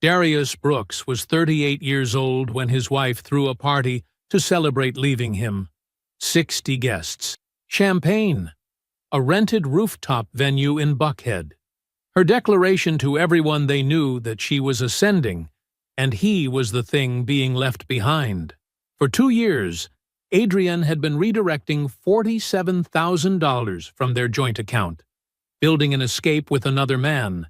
Darius Brooks was 38 years old when his wife threw a party to celebrate leaving him. 60 guests. Champagne. A rented rooftop venue in Buckhead. Her declaration to everyone they knew that she was ascending, and he was the thing being left behind. For 2 years, Adrian had been redirecting $47,000 from their joint account, building an escape with another man,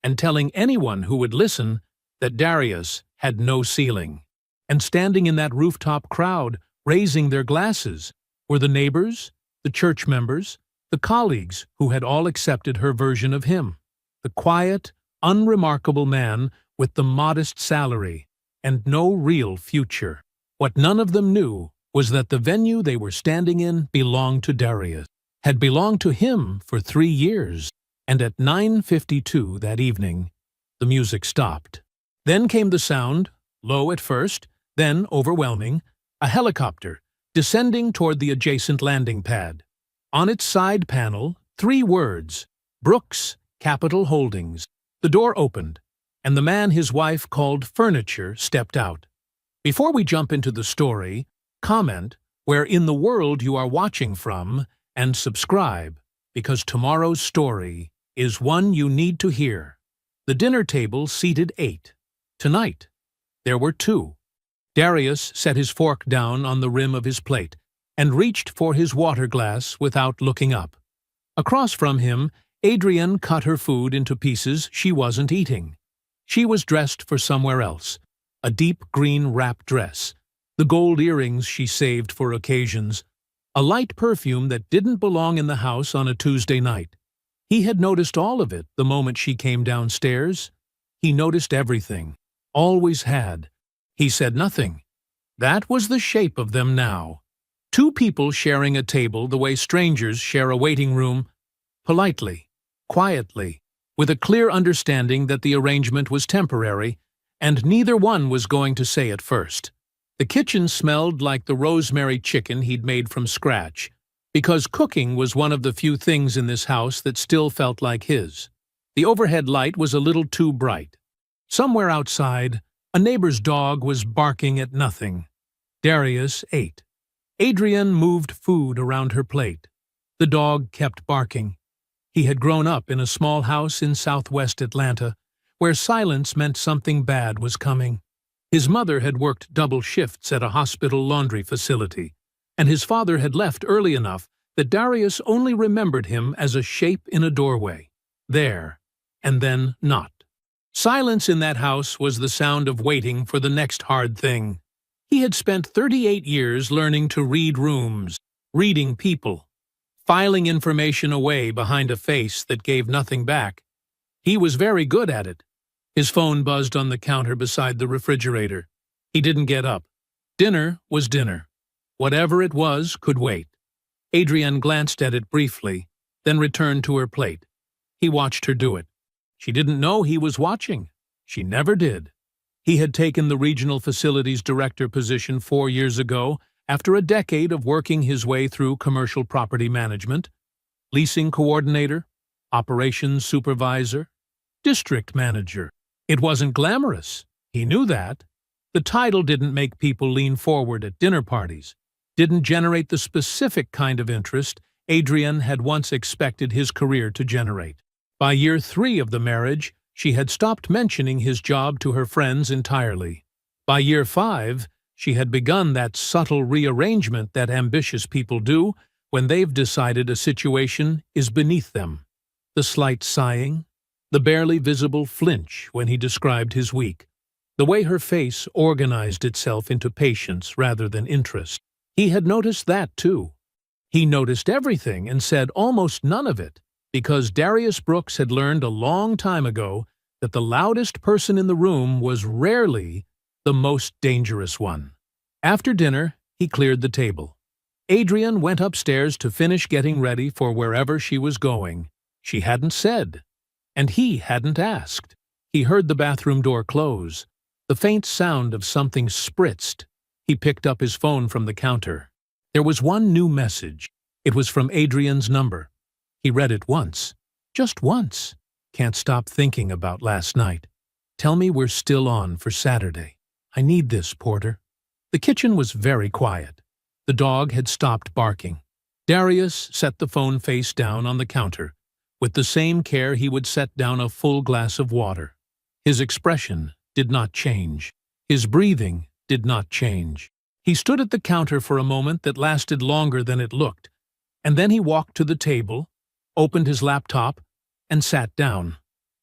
and telling anyone who would listen that Darius had no ceiling. And standing in that rooftop crowd, raising their glasses, were the neighbors, the church members, the colleagues who had all accepted her version of him. The quiet, unremarkable man with the modest salary and no real future. What none of them knew was that the venue they were standing in belonged to Darius, had belonged to him for 3 years, and at 9:52 that evening, the music stopped. Then came the sound, low at first, then overwhelming, a helicopter descending toward the adjacent landing pad. On its side panel, 3 words, Brooks Capital Holdings. The door opened, and the man his wife called Furniture stepped out. Before we jump into the story, comment where in the world you are watching from and subscribe, because tomorrow's story is one you need to hear. The dinner table seated 8. Tonight, there were 2. Darius set his fork down on the rim of his plate and reached for his water glass without looking up. Across from him, Adrian cut her food into pieces she wasn't eating. She was dressed for somewhere else, a deep green wrap dress, the gold earrings she saved for occasions, a light perfume that didn't belong in the house on a Tuesday night. He had noticed all of it the moment she came downstairs. He noticed everything, always had. He said nothing. That was the shape of them now. 2 people sharing a table the way strangers share a waiting room, politely, quietly, with a clear understanding that the arrangement was temporary, and neither one was going to say it first. The kitchen smelled like the rosemary chicken he'd made from scratch, because cooking was one of the few things in this house that still felt like his. The overhead light was a little too bright. Somewhere outside, a neighbor's dog was barking at nothing. Darius ate. Adrian moved food around her plate. The dog kept barking. He had grown up in a small house in southwest Atlanta, where silence meant something bad was coming. His mother had worked double shifts at a hospital laundry facility, and his father had left early enough that Darius only remembered him as a shape in a doorway. There, and then not. Silence in that house was the sound of waiting for the next hard thing. He had spent 38 years learning to read rooms, reading people, filing information away behind a face that gave nothing back. He was very good at it. His phone buzzed on the counter beside the refrigerator. He didn't get up. Dinner was dinner. Whatever it was could wait. Adrian glanced at it briefly, then returned to her plate. He watched her do it. She didn't know he was watching. She never did. He had taken the regional facilities director position 4 years ago after a decade of working his way through commercial property management, leasing coordinator, operations supervisor, district manager. It wasn't glamorous. He knew that. The title didn't make people lean forward at dinner parties, didn't generate the specific kind of interest Adrian had once expected his career to generate. By year 3 of the marriage, she had stopped mentioning his job to her friends entirely. By year 5, she had begun that subtle rearrangement that ambitious people do when they've decided a situation is beneath them. The slight sighing, the barely visible flinch when he described his week, the way her face organized itself into patience rather than interest. He had noticed that too. He noticed everything and said almost none of it, because Darius Brooks had learned a long time ago that the loudest person in the room was rarely the most dangerous one. After dinner, he cleared the table. Adrian went upstairs to finish getting ready for wherever she was going. She hadn't said, and he hadn't asked. He heard the bathroom door close. The faint sound of something spritzed. He picked up his phone from the counter. There was one new message. It was from Adrian's number. He read it once. Just once. Can't stop thinking about last night. Tell me we're still on for Saturday. I need this, Porter. The kitchen was very quiet. The dog had stopped barking. Darius set the phone face down on the counter, with the same care he would set down a full glass of water. His expression did not change. His breathing did not change. He stood at the counter for a moment that lasted longer than it looked, and then he walked to the table, opened his laptop, and sat down.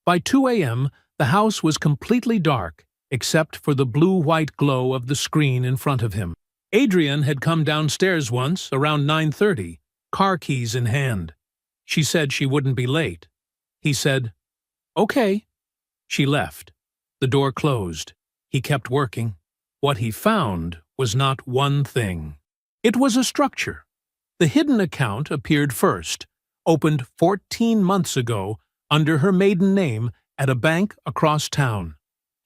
By 2 a.m., the house was completely dark, except for the blue-white glow of the screen in front of him. Adrian had come downstairs once, around 9:30, car keys in hand. She said she wouldn't be late. He said, "Okay." She left. The door closed. He kept working. What he found was not one thing. It was a structure. The hidden account appeared first, opened 14 months ago under her maiden name at a bank across town.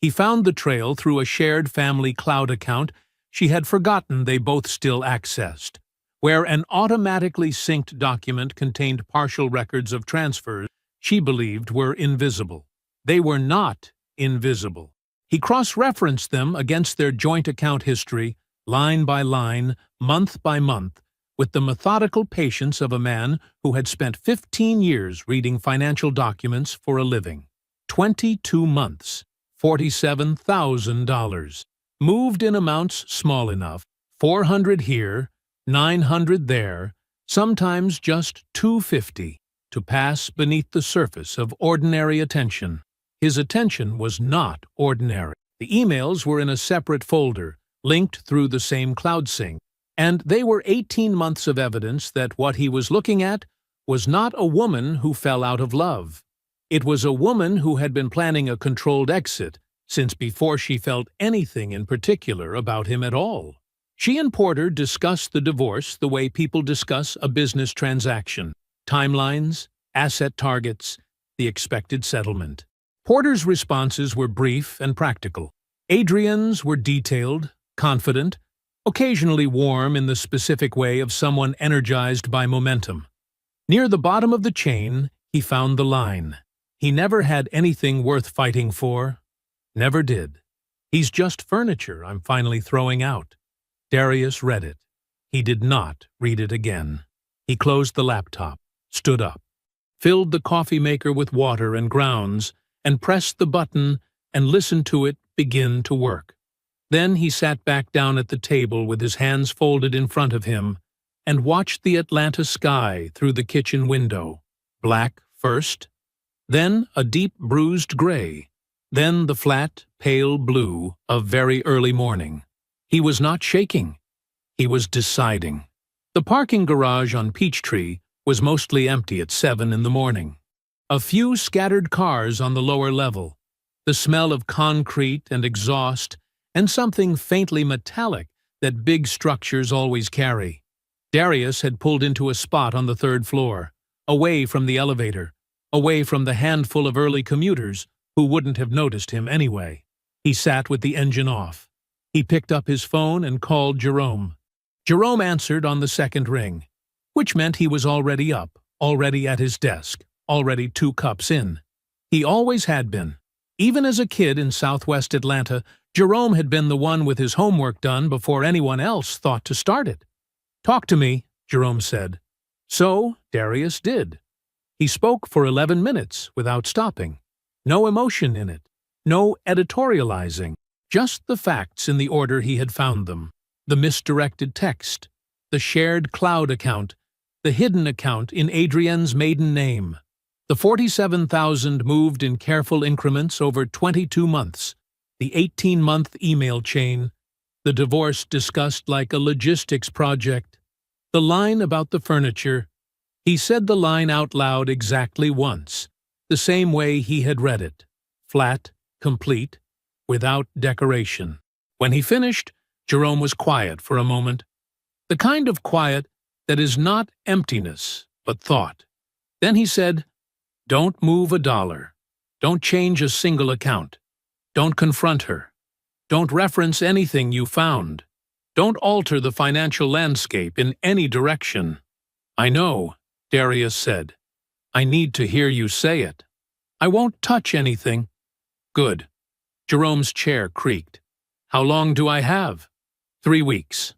He found the trail through a shared family cloud account she had forgotten they both still accessed, where an automatically synced document contained partial records of transfers she believed were invisible. They were not invisible. He cross-referenced them against their joint account history, line by line, month by month, with the methodical patience of a man who had spent 15 years reading financial documents for a living. 22 months, $47,000. Moved in amounts small enough, 400 here, 900 there, sometimes just 250, to pass beneath the surface of ordinary attention. His attention was not ordinary. The emails were in a separate folder, linked through the same cloud sync, and they were 18 months of evidence that what he was looking at was not a woman who fell out of love. It was a woman who had been planning a controlled exit since before she felt anything in particular about him at all. She and Porter discussed the divorce the way people discuss a business transaction: timelines, asset targets, the expected settlement. Porter's responses were brief and practical. Adrian's were detailed, confident, occasionally warm in the specific way of someone energized by momentum. Near the bottom of the chain, he found the line: "He never had anything worth fighting for. Never did. He's just furniture I'm finally throwing out." Darius read it. He did not read it again. He closed the laptop, stood up, filled the coffee maker with water and grounds, and pressed the button and listened to it begin to work. Then he sat back down at the table with his hands folded in front of him and watched the Atlanta sky through the kitchen window. Black first, then a deep bruised gray, then the flat, pale blue of very early morning. He was not shaking. He was deciding. The parking garage on Peachtree was mostly empty at 7 in the morning. A few scattered cars on the lower level, the smell of concrete and exhaust, and something faintly metallic that big structures always carry. Darius had pulled into a spot on the 3rd floor, away from the elevator, away from the handful of early commuters who wouldn't have noticed him anyway. He sat with the engine off. He picked up his phone and called Jerome. Jerome answered on the 2nd ring, which meant he was already up, already at his desk, already 2 cups in. He always had been. Even as a kid in southwest Atlanta, Jerome had been the one with his homework done before anyone else thought to start it. "Talk to me," Jerome said. So Darius did. He spoke for 11 minutes without stopping. No emotion in it, no editorializing, just the facts in the order he had found them. The misdirected text, the shared cloud account, the hidden account in Adrian's maiden name. The 47,000 moved in careful increments over 22 months, the 18-month email chain, the divorce discussed like a logistics project, the line about the furniture. He said the line out loud exactly once, the same way he had read it, flat, complete, without decoration. When he finished, Jerome was quiet for a moment, the kind of quiet that is not emptiness, but thought. Then he said, "Don't move a dollar. Don't change a single account. Don't confront her. Don't reference anything you found. Don't alter the financial landscape in any direction." "I know," Darius said. "I need to hear you say it." "I won't touch anything." "Good. Jerome's chair creaked. How long do I have? 3 weeks.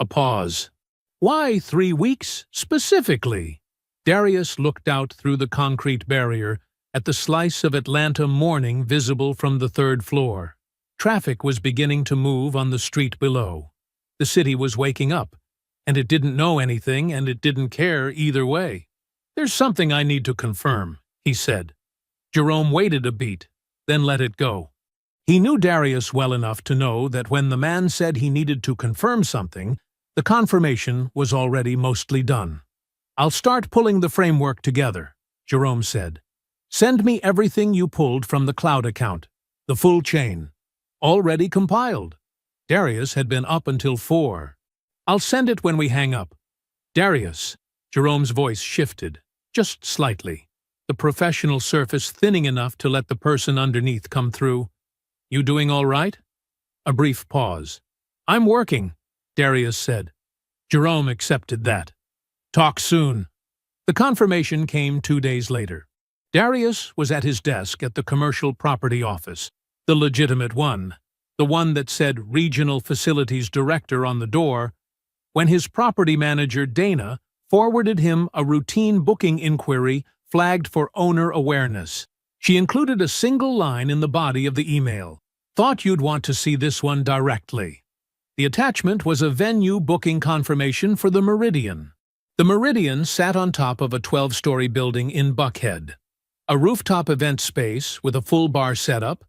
A pause. Why 3 weeks, specifically? Darius looked out through the concrete barrier at the slice of Atlanta morning visible from the 3rd floor. Traffic was beginning to move on the street below. The city was waking up, and it didn't know anything and it didn't care either way. There's something I need to confirm, he said. Jerome waited a beat, then let it go. He knew Darius well enough to know that when the man said he needed to confirm something, the confirmation was already mostly done. I'll start pulling the framework together, Jerome said. Send me everything you pulled from the cloud account, the full chain. Already compiled. Darius had been up until 4. I'll send it when we hang up. Darius, Jerome's voice shifted, just slightly, the professional surface thinning enough to let the person underneath come through. You doing all right? A brief pause. I'm working, Darius said. Jerome accepted that. Talk soon. The confirmation came 2 days later. Darius was at his desk at the commercial property office, the legitimate one, the one that said Regional Facilities Director on the door, when his property manager, Dana, forwarded him a routine booking inquiry flagged for owner awareness. She included a single line in the body of the email. Thought you'd want to see this one directly. The attachment was a venue booking confirmation for the Meridian. The Meridian sat on top of a 12-story building in Buckhead. A rooftop event space with a full bar setup,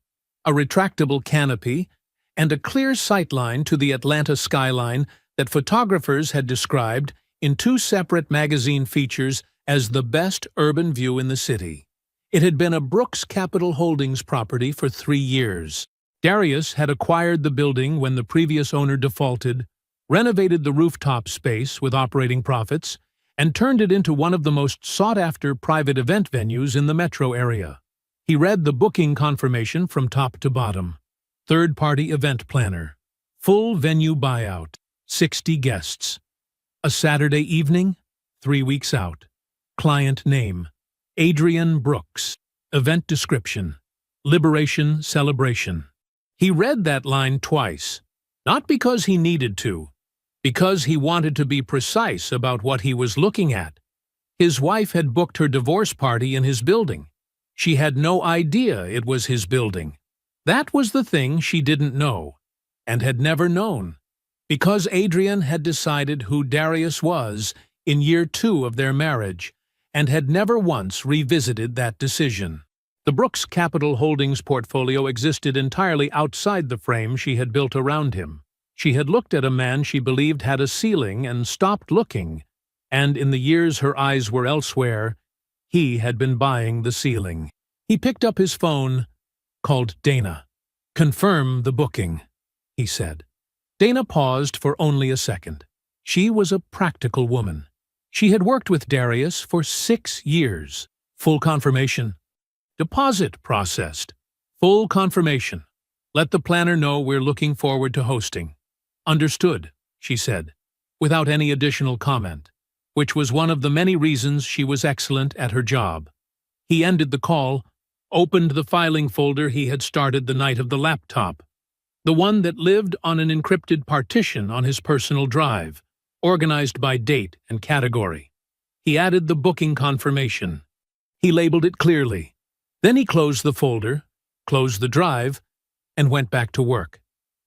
a retractable canopy, and a clear sightline to the Atlanta skyline that photographers had described in 2 separate magazine features as the best urban view in the city. It had been a Brooks Capital Holdings property for 3 years. Darius had acquired the building when the previous owner defaulted, renovated the rooftop space with operating profits, and turned it into one of the most sought-after private event venues in the metro area. He read the booking confirmation from top to bottom. Third-party event planner. Full venue buyout. 60 guests. A Saturday evening, 3 weeks out. Client name: Adrian Brooks. Event description: Liberation Celebration. He read that line twice, not because he needed to, because he wanted to be precise about what he was looking at. His wife had booked her divorce party in his building. She had no idea it was his building. That was the thing she didn't know, and had never known, because Adrian had decided who Darius was in year 2 of their marriage, and had never once revisited that decision. The Brooks Capital Holdings portfolio existed entirely outside the frame she had built around him. She had looked at a man she believed had a ceiling and stopped looking, and in the years her eyes were elsewhere, he had been buying the ceiling. He picked up his phone, called Dana. "Confirm the booking," he said. Dana paused for only a second. She was a practical woman. She had worked with Darius for 6 years. Full confirmation. Deposit processed. Full confirmation. Let the planner know we're looking forward to hosting. Understood, she said, without any additional comment, which was one of the many reasons she was excellent at her job. He ended the call, opened the filing folder he had started the night of the laptop, the one that lived on an encrypted partition on his personal drive, organized by date and category. He added the booking confirmation. He labeled it clearly. Then he closed the folder, closed the drive, and went back to work.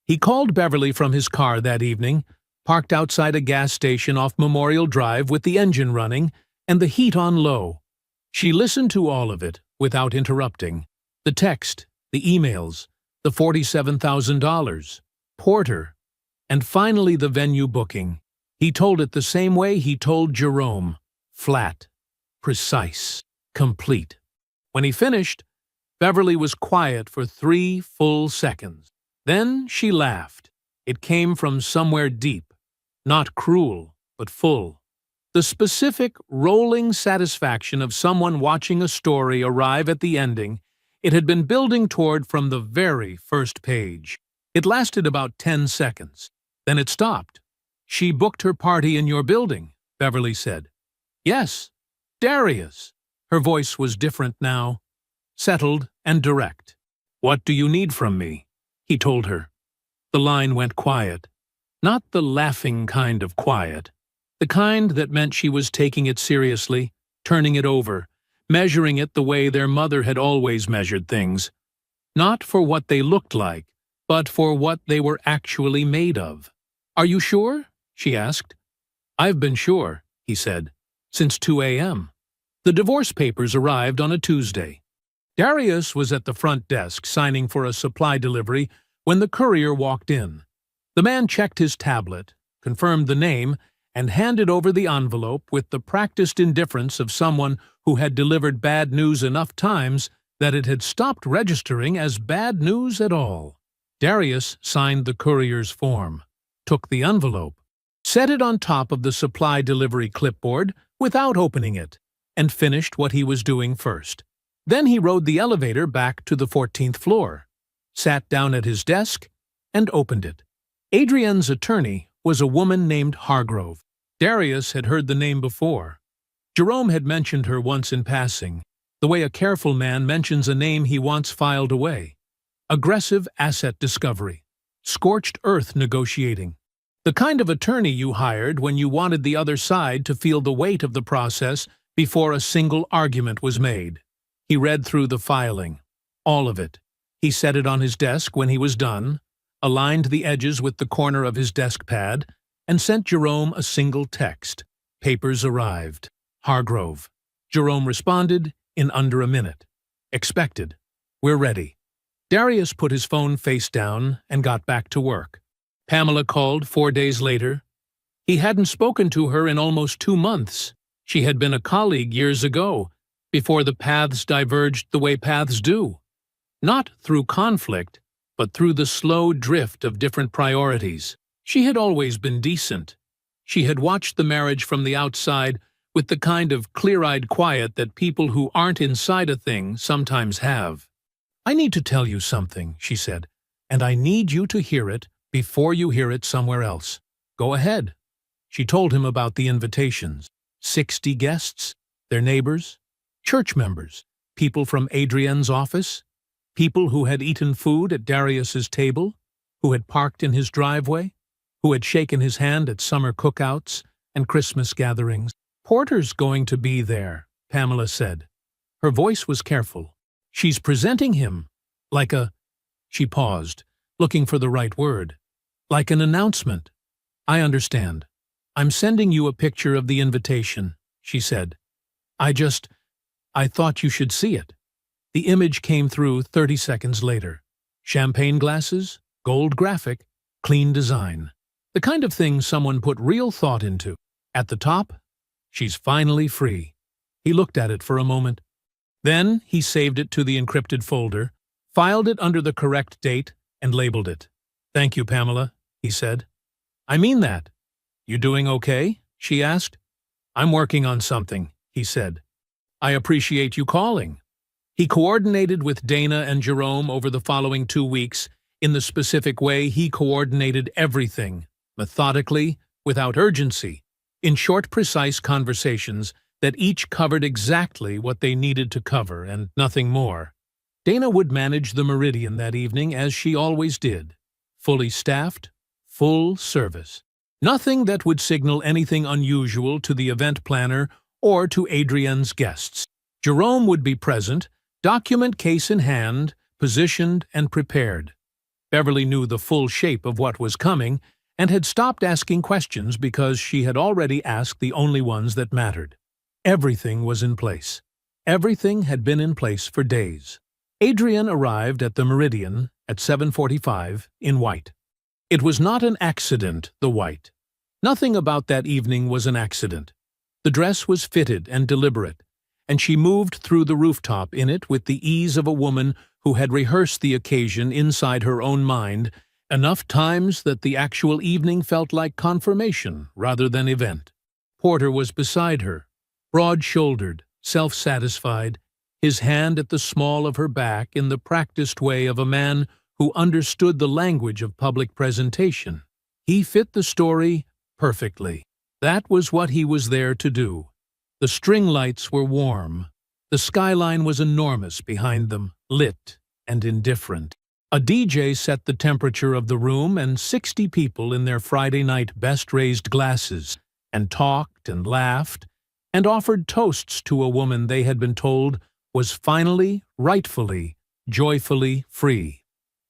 He called Beverly from his car that evening, parked outside a gas station off Memorial Drive with the engine running and the heat on low. She listened to all of it without interrupting. The text, the emails, the $47,000, Porter, and finally the venue booking. He told it the same way he told Jerome: flat, precise, complete. When he finished, Beverly was quiet for 3 full seconds. Then she laughed. It came from somewhere deep, not cruel, but full. The specific, rolling satisfaction of someone watching a story arrive at the ending it had been building toward from the very first page. It lasted about 10 seconds. Then it stopped. "She booked her party in your building," Beverly said. "Yes, Darius." Her voice was different now, settled and direct. "What do you need from me?" he told her. The line went quiet. Not the laughing kind of quiet. The kind that meant she was taking it seriously, turning it over, measuring it the way their mother had always measured things. Not for what they looked like, but for what they were actually made of. "Are you sure?" she asked. "I've been sure," he said, "since 2 a.m. The divorce papers arrived on a Tuesday. Darius was at the front desk signing for a supply delivery when the courier walked in. The man checked his tablet, confirmed the name, and handed over the envelope with the practiced indifference of someone who had delivered bad news enough times that it had stopped registering as bad news at all. Darius signed the courier's form, took the envelope, set it on top of the supply delivery clipboard without opening it, and finished what he was doing first. Then he rode the elevator back to the 14th floor, sat down at his desk, and opened it. Adrian's attorney was a woman named Hargrove. Darius had heard the name before. Jerome had mentioned her once in passing, the way a careful man mentions a name he wants filed away. Aggressive asset discovery. Scorched earth negotiating. The kind of attorney you hired when you wanted the other side to feel the weight of the process before a single argument was made. He read through the filing. All of it. He set it on his desk when he was done, aligned the edges with the corner of his desk pad, and sent Jerome a single text. Papers arrived. Hargrove. Jerome responded in under a minute. Expected. We're ready. Darius put his phone face down and got back to work. Pamela called 4 days later. He hadn't spoken to her in almost 2 months. She had been a colleague years ago, before the paths diverged the way paths do. Not through conflict, but through the slow drift of different priorities. She had always been decent. She had watched the marriage from the outside with the kind of clear-eyed quiet that people who aren't inside a thing sometimes have. "I need to tell you something," she said, "and I need you to hear it before you hear it somewhere else. Go ahead." She told him about the invitations. 60 guests, their neighbors, church members, people from Adrian's office, people who had eaten food at Darius's table, who had parked in his driveway, who had shaken his hand at summer cookouts and Christmas gatherings. "Porter's going to be there," Pamela said. Her voice was careful. "She's presenting him like a—" She paused, looking for the right word. "Like an announcement." "I understand. I'm sending you a picture of the invitation," she said. I thought you should see it." The image came through 30 seconds later. Champagne glasses, gold graphic, clean design. The kind of thing someone put real thought into. At the top, "She's finally free." He looked at it for a moment. Then he saved it to the encrypted folder, filed it under the correct date, and labeled it. "Thank you, Pamela," he said. "I mean that." "You doing okay?" she asked. "I'm working on something," he said. "I appreciate you calling." He coordinated with Dana and Jerome over the following 2 weeks in the specific way he coordinated everything, methodically, without urgency, in short, precise conversations that each covered exactly what they needed to cover and nothing more. Dana would manage the Meridian that evening as she always did. Fully staffed, full service. Nothing that would signal anything unusual to the event planner or to Adrian's guests. Jerome would be present, document case in hand, positioned and prepared. Beverly knew the full shape of what was coming and had stopped asking questions because she had already asked the only ones that mattered. Everything was in place. Everything had been in place for days. Adrian arrived at the Meridian at 7:45 in white. It was not an accident, the white. Nothing about that evening was an accident. The dress was fitted and deliberate, and she moved through the rooftop in it with the ease of a woman who had rehearsed the occasion inside her own mind enough times that the actual evening felt like confirmation rather than event. Porter was beside her, broad-shouldered, self-satisfied, his hand at the small of her back in the practiced way of a man who understood the language of public presentation. He fit the story perfectly. That was what he was there to do. The string lights were warm. The skyline was enormous behind them, lit, and indifferent. A DJ set the temperature of the room, and 60 people in their Friday night best raised glasses, and talked and laughed, and offered toasts to a woman they had been told was finally, rightfully, joyfully free.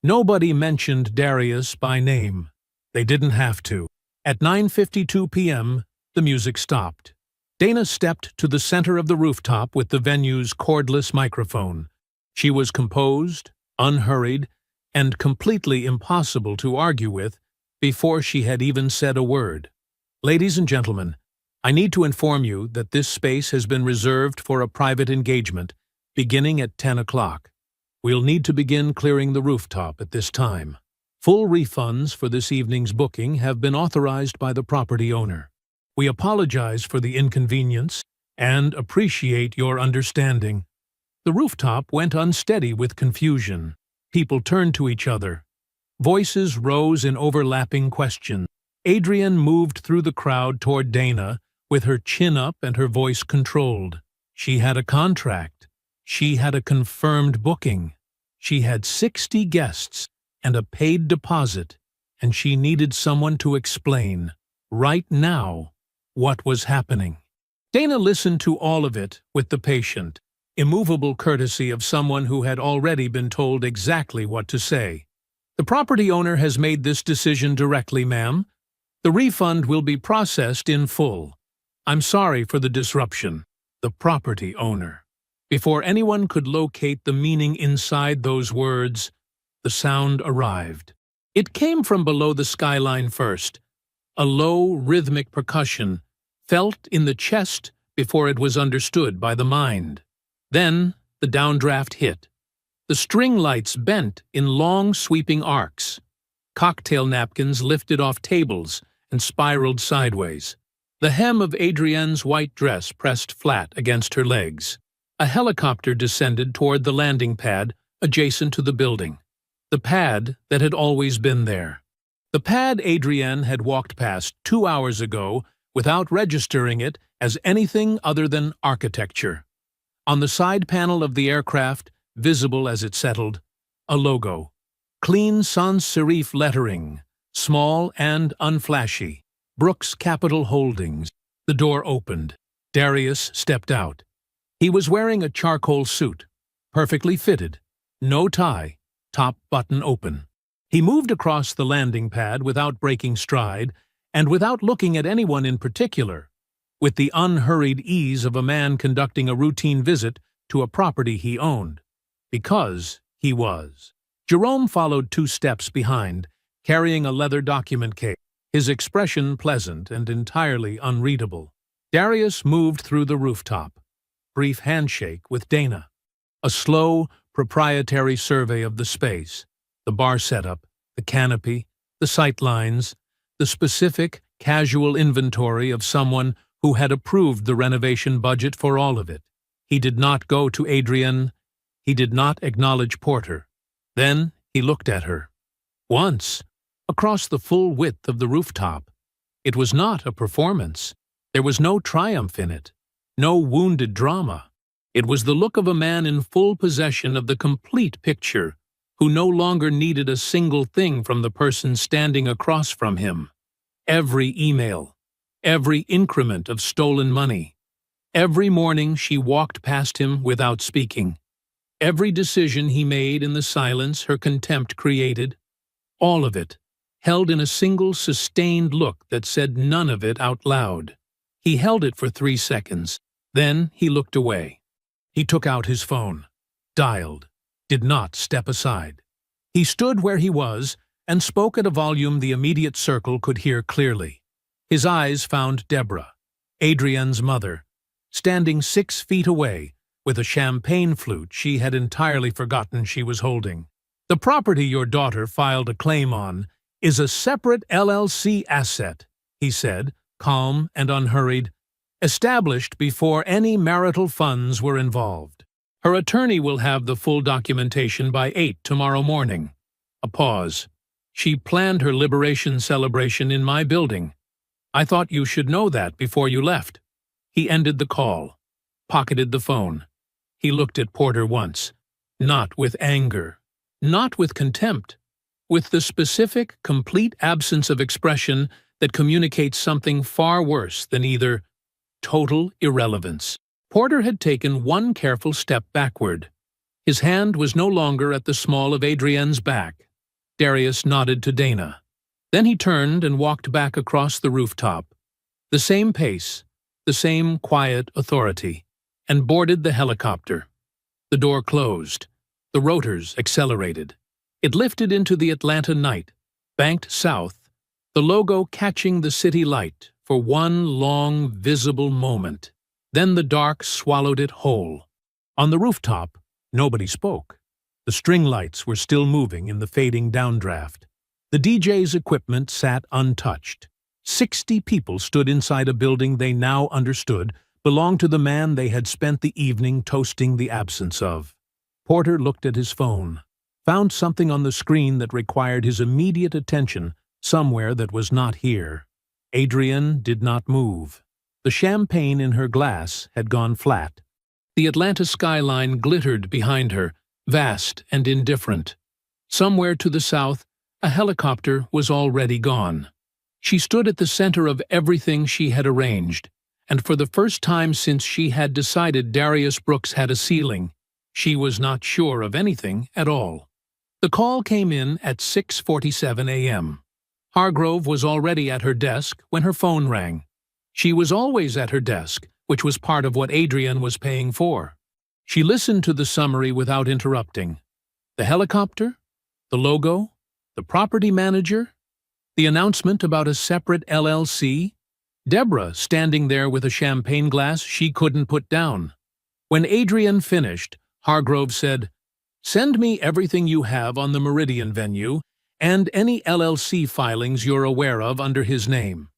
Nobody mentioned Darius by name. They didn't have to. At 9:52 p.m., the music stopped. Dana stepped to the center of the rooftop with the venue's cordless microphone. She was composed, unhurried, and completely impossible to argue with before she had even said a word. Ladies and gentlemen, I need to inform you that this space has been reserved for a private engagement beginning at 10 o'clock. We'll need to begin clearing the rooftop at this time. Full refunds for this evening's booking have been authorized by the property owner. We apologize for the inconvenience and appreciate your understanding. The rooftop went unsteady with confusion. People turned to each other. Voices rose in overlapping questions. Adrienne moved through the crowd toward Dana, with her chin up and her voice controlled. She had a contract. She had a confirmed booking. She had 60 guests and a paid deposit, and she needed someone to explain, right now, what was happening. Dana listened to all of it with the patient, immovable courtesy of someone who had already been told exactly what to say. The property owner has made this decision directly, ma'am. The refund will be processed in full. I'm sorry for the disruption. The property owner. Before anyone could locate the meaning inside those words, the sound arrived. It came from below the skyline first, a low, rhythmic percussion, felt in the chest before it was understood by the mind. Then the downdraft hit. The string lights bent in long, sweeping arcs. Cocktail napkins lifted off tables and spiraled sideways. The hem of Adrienne's white dress pressed flat against her legs. A helicopter descended toward the landing pad adjacent to the building. The pad that had always been there. The pad Adrienne had walked past 2 hours ago without registering it as anything other than architecture. On the side panel of the aircraft, visible as it settled, a logo. Clean sans serif lettering, small and unflashy. Brooks Capital Holdings. The door opened. Darius stepped out. He was wearing a charcoal suit, perfectly fitted, no tie, top button open. He moved across the landing pad without breaking stride and without looking at anyone in particular, with the unhurried ease of a man conducting a routine visit to a property he owned, because he was. Jerome followed 2 steps behind, carrying a leather document case, his expression pleasant and entirely unreadable. Darius moved through the rooftop. Brief handshake with Dana. A slow, proprietary survey of the space, the bar setup, the canopy, the sight lines, the specific, casual inventory of someone who had approved the renovation budget for all of it. He did not go to Adrienne. He did not acknowledge Porter. Then he looked at her. Once, across the full width of the rooftop. It was not a performance. There was no triumph in it, no wounded drama. It was the look of a man in full possession of the complete picture, who no longer needed a single thing from the person standing across from him. Every email, every increment of stolen money. Every morning she walked past him without speaking. Every decision he made in the silence her contempt created. All of it, held in a single sustained look that said none of it out loud. He held it for 3 seconds. Then he looked away. He took out his phone, dialed, did not step aside. He stood where he was and spoke at a volume the immediate circle could hear clearly. His eyes found Deborah, Adrienne's mother, standing 6 feet away with a champagne flute she had entirely forgotten she was holding. The property your daughter filed a claim on is a separate LLC asset, he said, calm and unhurried, established before any marital funds were involved. Her attorney will have the full documentation by 8 tomorrow morning. A pause. She planned her liberation celebration in my building. I thought you should know that before you left. He ended the call, pocketed the phone. He looked at Porter once, not with anger, Not with contempt, with the specific, complete absence of expression that communicates something far worse than either total irrelevance. Porter had taken one careful step backward. His hand was no longer at the small of Adrienne's back. Darius nodded to Dana. Then he turned and walked back across the rooftop. The same pace, the same quiet authority, and boarded the helicopter. The door closed. The rotors accelerated. It lifted into the Atlanta night, banked south, the logo catching the city light for one long, visible moment. Then the dark swallowed it whole. On the rooftop, nobody spoke. The string lights were still moving in the fading downdraft. The DJ's equipment sat untouched. 60 people stood inside a building they now understood belonged to the man they had spent the evening toasting the absence of. Porter looked at his phone, found something on the screen that required his immediate attention somewhere that was not here. Adrienne did not move. The champagne in her glass had gone flat. The Atlanta skyline glittered behind her, vast and indifferent. Somewhere to the south, a helicopter was already gone. She stood at the center of everything she had arranged, and for the first time since she had decided Darius Brooks had a ceiling, she was not sure of anything at all. The call came in at 6:47 a.m. Hargrove was already at her desk when her phone rang. She was always at her desk, which was part of what Adrienne was paying for. She listened to the summary without interrupting. The helicopter, the logo, the property manager, the announcement about a separate LLC, Deborah standing there with a champagne glass she couldn't put down. When Adrienne finished, Hargrove said, "Send me everything you have on the Meridian venue and any LLC filings you're aware of under his name."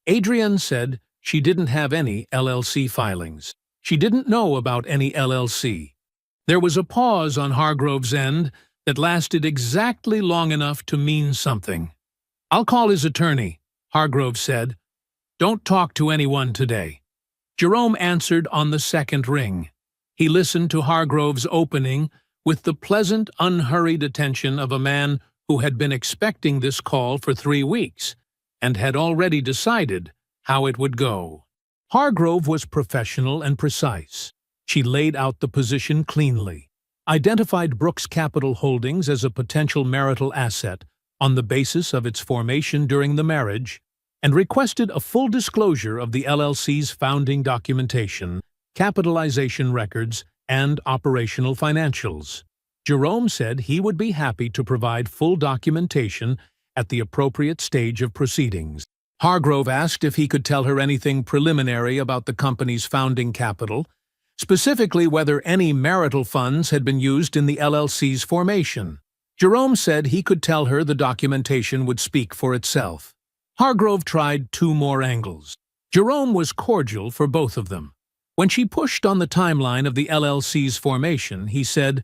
Adrienne said she didn't have any LLC filings. She didn't know about any LLC. There was a pause on Hargrove's end that lasted exactly long enough to mean something. "I'll call his attorney," Hargrove said. "Don't talk to anyone today." Jerome answered on the second ring. He listened to Hargrove's opening with the pleasant, unhurried attention of a man who had been expecting this call for 3 weeks and had already decided how it would go. Hargrove was professional and precise. She laid out the position cleanly, identified Brooks Capital Holdings as a potential marital asset on the basis of its formation during the marriage, and requested a full disclosure of the LLC's founding documentation, capitalization records, and operational financials. Jerome said he would be happy to provide full documentation at the appropriate stage of proceedings. Hargrove asked if he could tell her anything preliminary about the company's founding capital, specifically whether any marital funds had been used in the LLC's formation. Jerome said he could tell her the documentation would speak for itself. Hargrove tried 2 more angles. Jerome was cordial for both of them. When she pushed on the timeline of the LLC's formation, he said,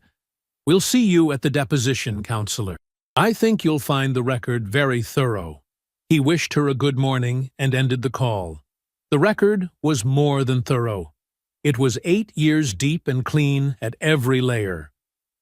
"We'll see you at the deposition, counselor. I think you'll find the record very thorough." He wished her a good morning and ended the call. The record was more than thorough. It was 8 years deep and clean at every layer.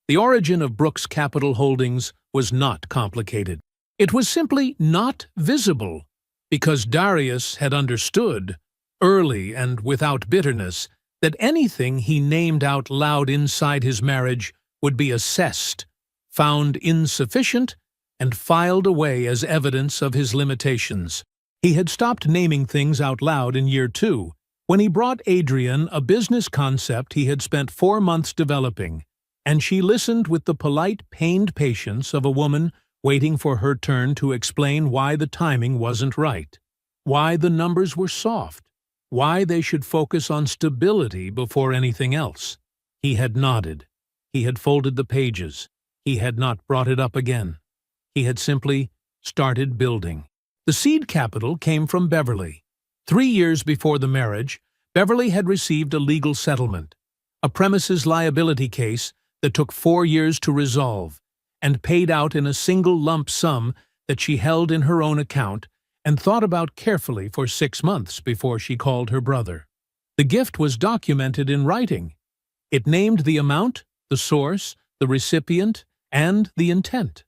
The origin of Brooks Capital Holdings was not complicated. It was simply not visible, because Darius had understood, early and without bitterness, that anything he named out loud inside his marriage would be assessed, found insufficient, and filed away as evidence of his limitations. He had stopped naming things out loud in year 2, when he brought Adrienne a business concept he had spent 4 months developing, and she listened with the polite, pained patience of a woman waiting for her turn to explain why the timing wasn't right, why the numbers were soft, why they should focus on stability before anything else. He had nodded. He had folded the pages. He had not brought it up again. He had simply started building. The seed capital came from Beverly. 3 years before the marriage, Beverly had received a legal settlement, a premises liability case that took 4 years to resolve, and paid out in a single lump sum that she held in her own account and thought about carefully for 6 months before she called her brother. The gift was documented in writing. It named the amount, the source, the recipient, and the intent.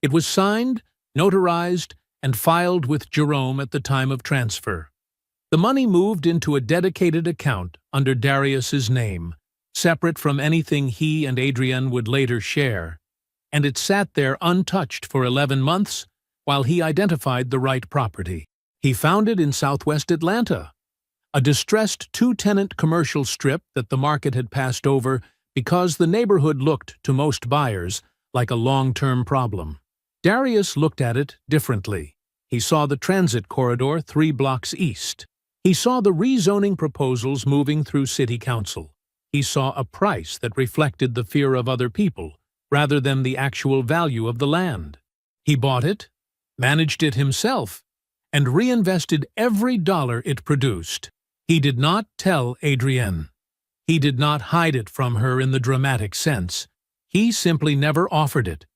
It was signed, notarized, and filed with Jerome at the time of transfer. The money moved into a dedicated account under Darius's name, separate from anything he and Adrienne would later share, and it sat there untouched for 11 months while he identified the right property. He found it in southwest Atlanta, a distressed two-tenant commercial strip that the market had passed over because the neighborhood looked to most buyers like a long-term problem. Darius looked at it differently. He saw the transit corridor 3 blocks east. He saw the rezoning proposals moving through city council. He saw a price that reflected the fear of other people rather than the actual value of the land. He bought it, managed it himself, and reinvested every dollar it produced. He did not tell Adrienne. He did not hide it from her in the dramatic sense. He simply never offered it,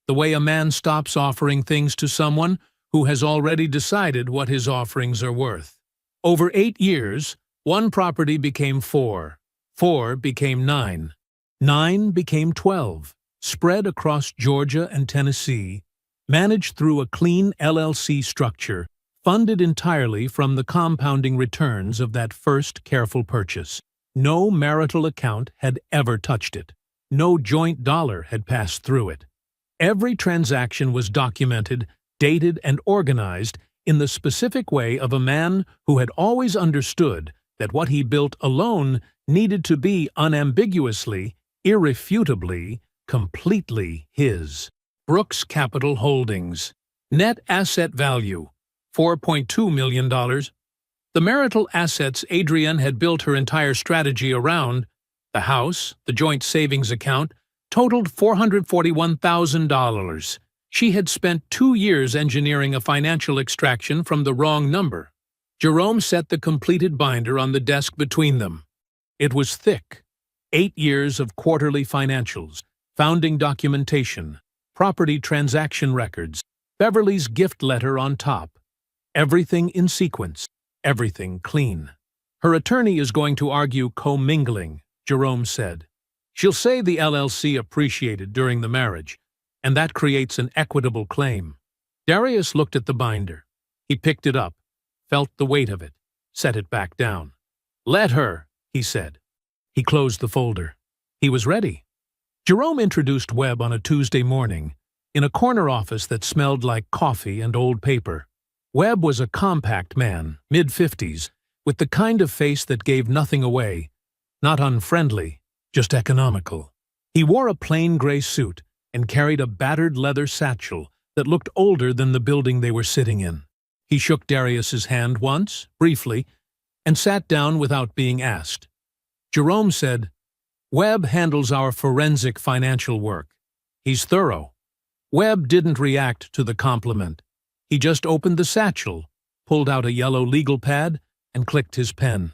the way a man stops offering things to someone who has already decided what his offerings are worth. Over 8 years, 1 property became 4, 4 became 9, 9 became 12, spread across Georgia and Tennessee, managed through a clean LLC structure, funded entirely from the compounding returns of that first careful purchase. No marital account had ever touched it. No joint dollar had passed through it. Every transaction was documented, dated, and organized in the specific way of a man who had always understood that what he built alone needed to be unambiguously, irrefutably, completely his. Brooks Capital Holdings. Net asset value, $4.2 million. The marital assets Adrienne had built her entire strategy around, the house, the joint savings account, totaled $441,000. She had spent 2 years engineering a financial extraction from the wrong number. Jerome set the completed binder on the desk between them. It was thick. 8 years of quarterly financials, founding documentation, property transaction records, Beverly's gift letter on top. Everything in sequence, everything clean. Her attorney is going to argue commingling, Jerome said. She'll say the LLC appreciated during the marriage, and that creates an equitable claim. Darius looked at the binder. He picked it up, felt the weight of it, set it back down. "Let her," he said. He closed the folder. He was ready. Jerome introduced Webb on a Tuesday morning, in a corner office that smelled like coffee and old paper. Webb was a compact man, mid-50s, with the kind of face that gave nothing away, not unfriendly, just economical. He wore a plain gray suit and carried a battered leather satchel that looked older than the building they were sitting in. He shook Darius's hand once, briefly, and sat down without being asked. Jerome said, "Webb handles our forensic financial work. He's thorough." Webb didn't react to the compliment. He just opened the satchel, pulled out a yellow legal pad, and clicked his pen.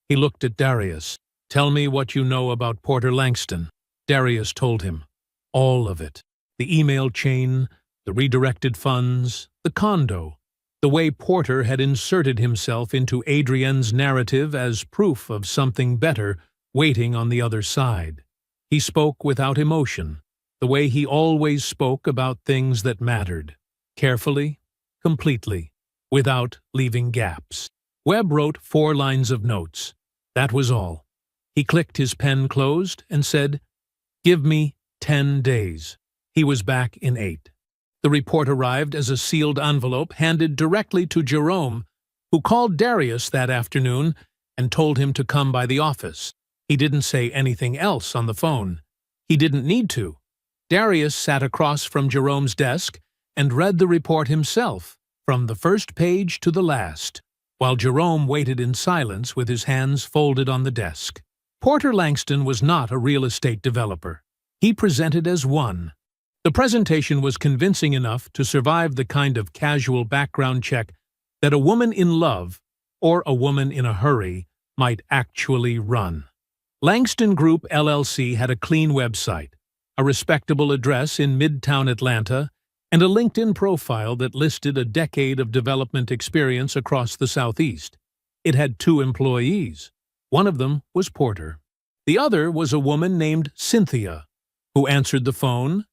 He looked at Darius. "Tell me what you know about Porter Langston." Darius told him. All of it. The email chain, the redirected funds, the condo, the way Porter had inserted himself into Adrienne's narrative as proof of something better waiting on the other side. He spoke without emotion, the way he always spoke about things that mattered. Carefully, completely, without leaving gaps. Webb wrote 4 lines of notes. That was all. He clicked his pen closed and said, "Give me 10 days. He was back in 8. The report arrived as a sealed envelope handed directly to Jerome, who called Darius that afternoon and told him to come by the office. He didn't say anything else on the phone. He didn't need to. Darius sat across from Jerome's desk and read the report himself, from the first page to the last, while Jerome waited in silence with his hands folded on the desk. Porter Langston was not a real estate developer. He presented as one. The presentation was convincing enough to survive the kind of casual background check that a woman in love, or a woman in a hurry, might actually run. Langston Group LLC had a clean website, a respectable address in Midtown Atlanta, and a LinkedIn profile that listed a decade of development experience across the Southeast. It had 2 employees. One of them was Porter. The other was a woman named Cynthia, who answered the phone,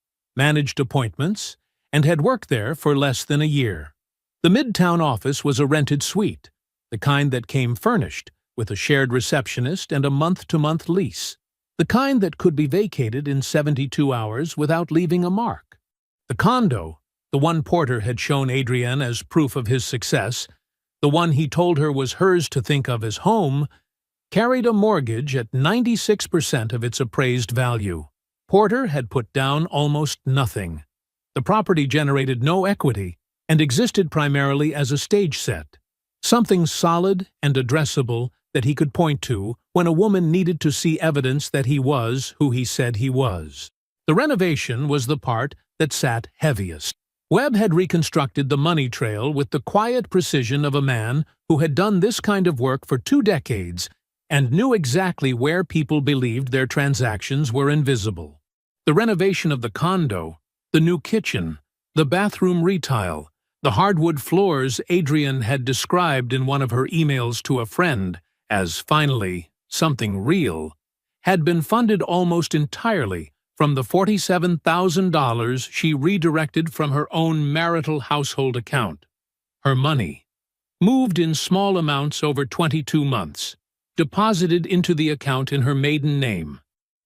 managed appointments, and had worked there for less than a year. The Midtown office was a rented suite, the kind that came furnished, with a shared receptionist and a month-to-month lease, the kind that could be vacated in 72 hours without leaving a mark. The condo, the one Porter had shown Adrienne as proof of his success, the one he told her was hers to think of as home, carried a mortgage at 96% of its appraised value. Porter had put down almost nothing. The property generated no equity and existed primarily as a stage set, something solid and addressable that he could point to when a woman needed to see evidence that he was who he said he was. The renovation was the part that sat heaviest. Webb had reconstructed the money trail with the quiet precision of a man who had done this kind of work for 2 decades and knew exactly where people believed their transactions were invisible. The renovation of the condo, the new kitchen, the bathroom retile, the hardwood floors Adrienne had described in one of her emails to a friend as, finally, something real, had been funded almost entirely from the $47,000 she redirected from her own marital household account. Her money, moved in small amounts over 22 months, deposited into the account in her maiden name,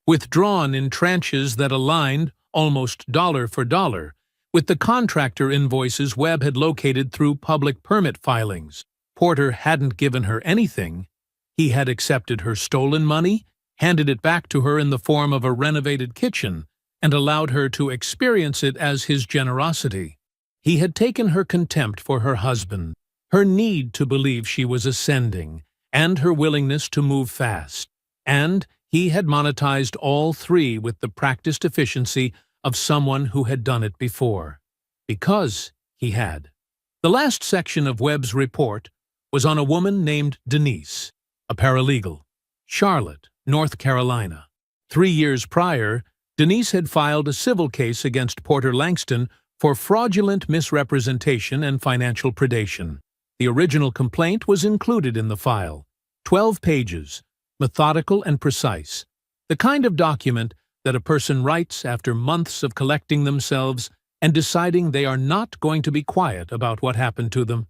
withdrawn in tranches that aligned, almost dollar for dollar, with the contractor invoices Webb had located through public permit filings. Porter hadn't given her anything. He had accepted her stolen money, handed it back to her in the form of a renovated kitchen, and allowed her to experience it as his generosity. He had taken her contempt for her husband, her need to believe she was ascending, and her willingness to move fast, and he had monetized all three with the practiced efficiency of someone who had done it before. Because he had. The last section of Webb's report was on a woman named Denise, a paralegal, Charlotte, North Carolina. 3 years prior, Denise had filed a civil case against Porter Langston for fraudulent misrepresentation and financial predation. The original complaint was included in the file. 12 pages, methodical and precise, the kind of document that a person writes after months of collecting themselves and deciding they are not going to be quiet about what happened to them.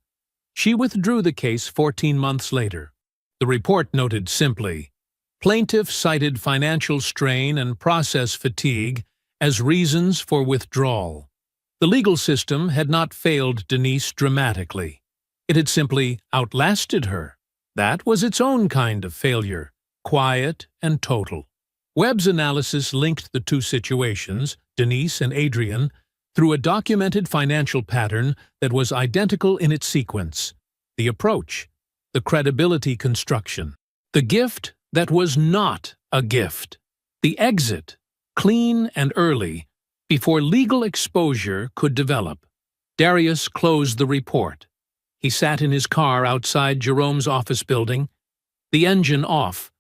She withdrew the case 14 months later. The report noted simply, plaintiff cited financial strain and process fatigue as reasons for withdrawal. The legal system had not failed Denise dramatically. It had simply outlasted her. That was its own kind of failure, quiet and total. Webb's analysis linked the two situations, Denise and Adrienne, through a documented financial pattern that was identical in its sequence. The approach, the credibility construction, the gift that was not a gift, the exit, clean and early, before legal exposure could develop. Darius closed the report. He sat in his car outside Jerome's office building, the engine off,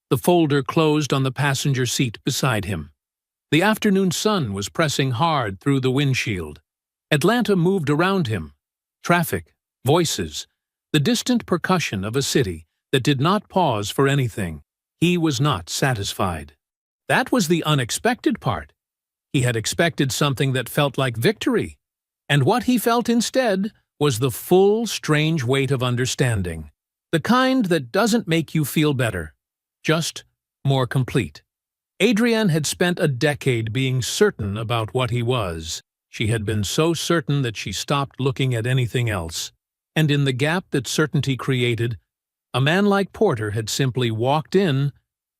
the folder closed on the passenger seat beside him. The afternoon sun was pressing hard through the windshield. Atlanta moved around him. Traffic, voices, the distant percussion of a city that did not pause for anything. He was not satisfied. That was the unexpected part. He had expected something that felt like victory, and what he felt instead was the full, strange weight of understanding, the kind that doesn't make you feel better, just more complete. Adrienne had spent a decade being certain about what he was. She had been so certain that she stopped looking at anything else. And in the gap that certainty created, a man like Porter had simply walked in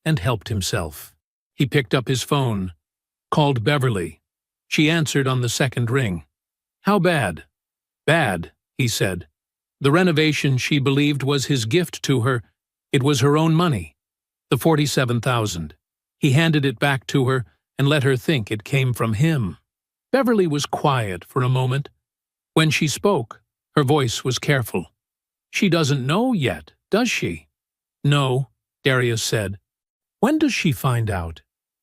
and helped himself. He picked up his phone, called Beverly. She answered on the second ring. "How bad?" "Bad," he said. The renovation she believed was his gift to her. It was her own money, the $47,000. He handed it back to her and let her think it came from him. Beverly was quiet for a moment. When she spoke, her voice was careful. "She doesn't know yet, does she?" "No," Darius said. "When does she find out?"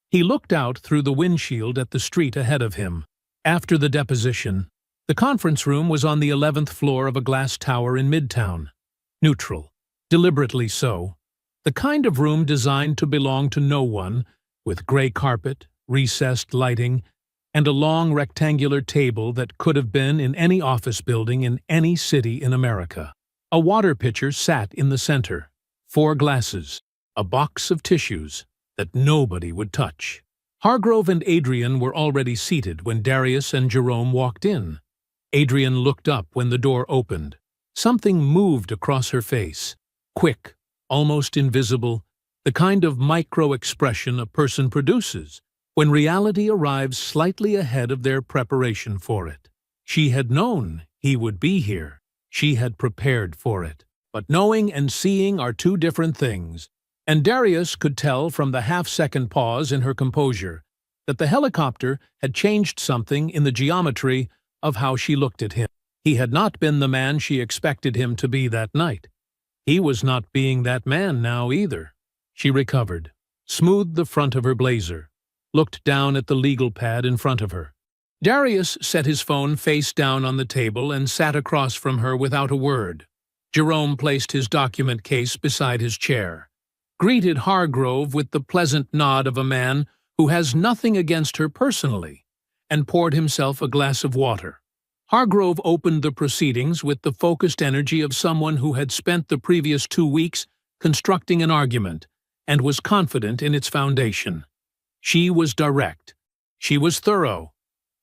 He looked out through the windshield at the street ahead of him. After the deposition, the conference room was on the 11th floor of a glass tower in Midtown. Neutral, deliberately so. The kind of room designed to belong to no one, with gray carpet, recessed lighting, and a long rectangular table that could have been in any office building in any city in America. A water pitcher sat in the center, 4 glasses, a box of tissues that nobody would touch. Hargrove and Adrian were already seated when Darius and Jerome walked in. Adrian looked up when the door opened. Something moved across her face. Quick, almost invisible, the kind of micro-expression a person produces when reality arrives slightly ahead of their preparation for it. She had known he would be here. She had prepared for it. But knowing and seeing are 2 different things, and Darius could tell from the half-second pause in her composure that the helicopter had changed something in the geometry of how she looked at him. He had not been the man she expected him to be that night. He was not being that man now either. She recovered, smoothed the front of her blazer, looked down at the legal pad in front of her. Darius set his phone face down on the table and sat across from her without a word. Jerome placed his document case beside his chair, greeted Hargrove with the pleasant nod of a man who has nothing against her personally, and poured himself a glass of water. Hargrove opened the proceedings with the focused energy of someone who had spent the previous 2 weeks constructing an argument and was confident in its foundation. She was direct. She was thorough.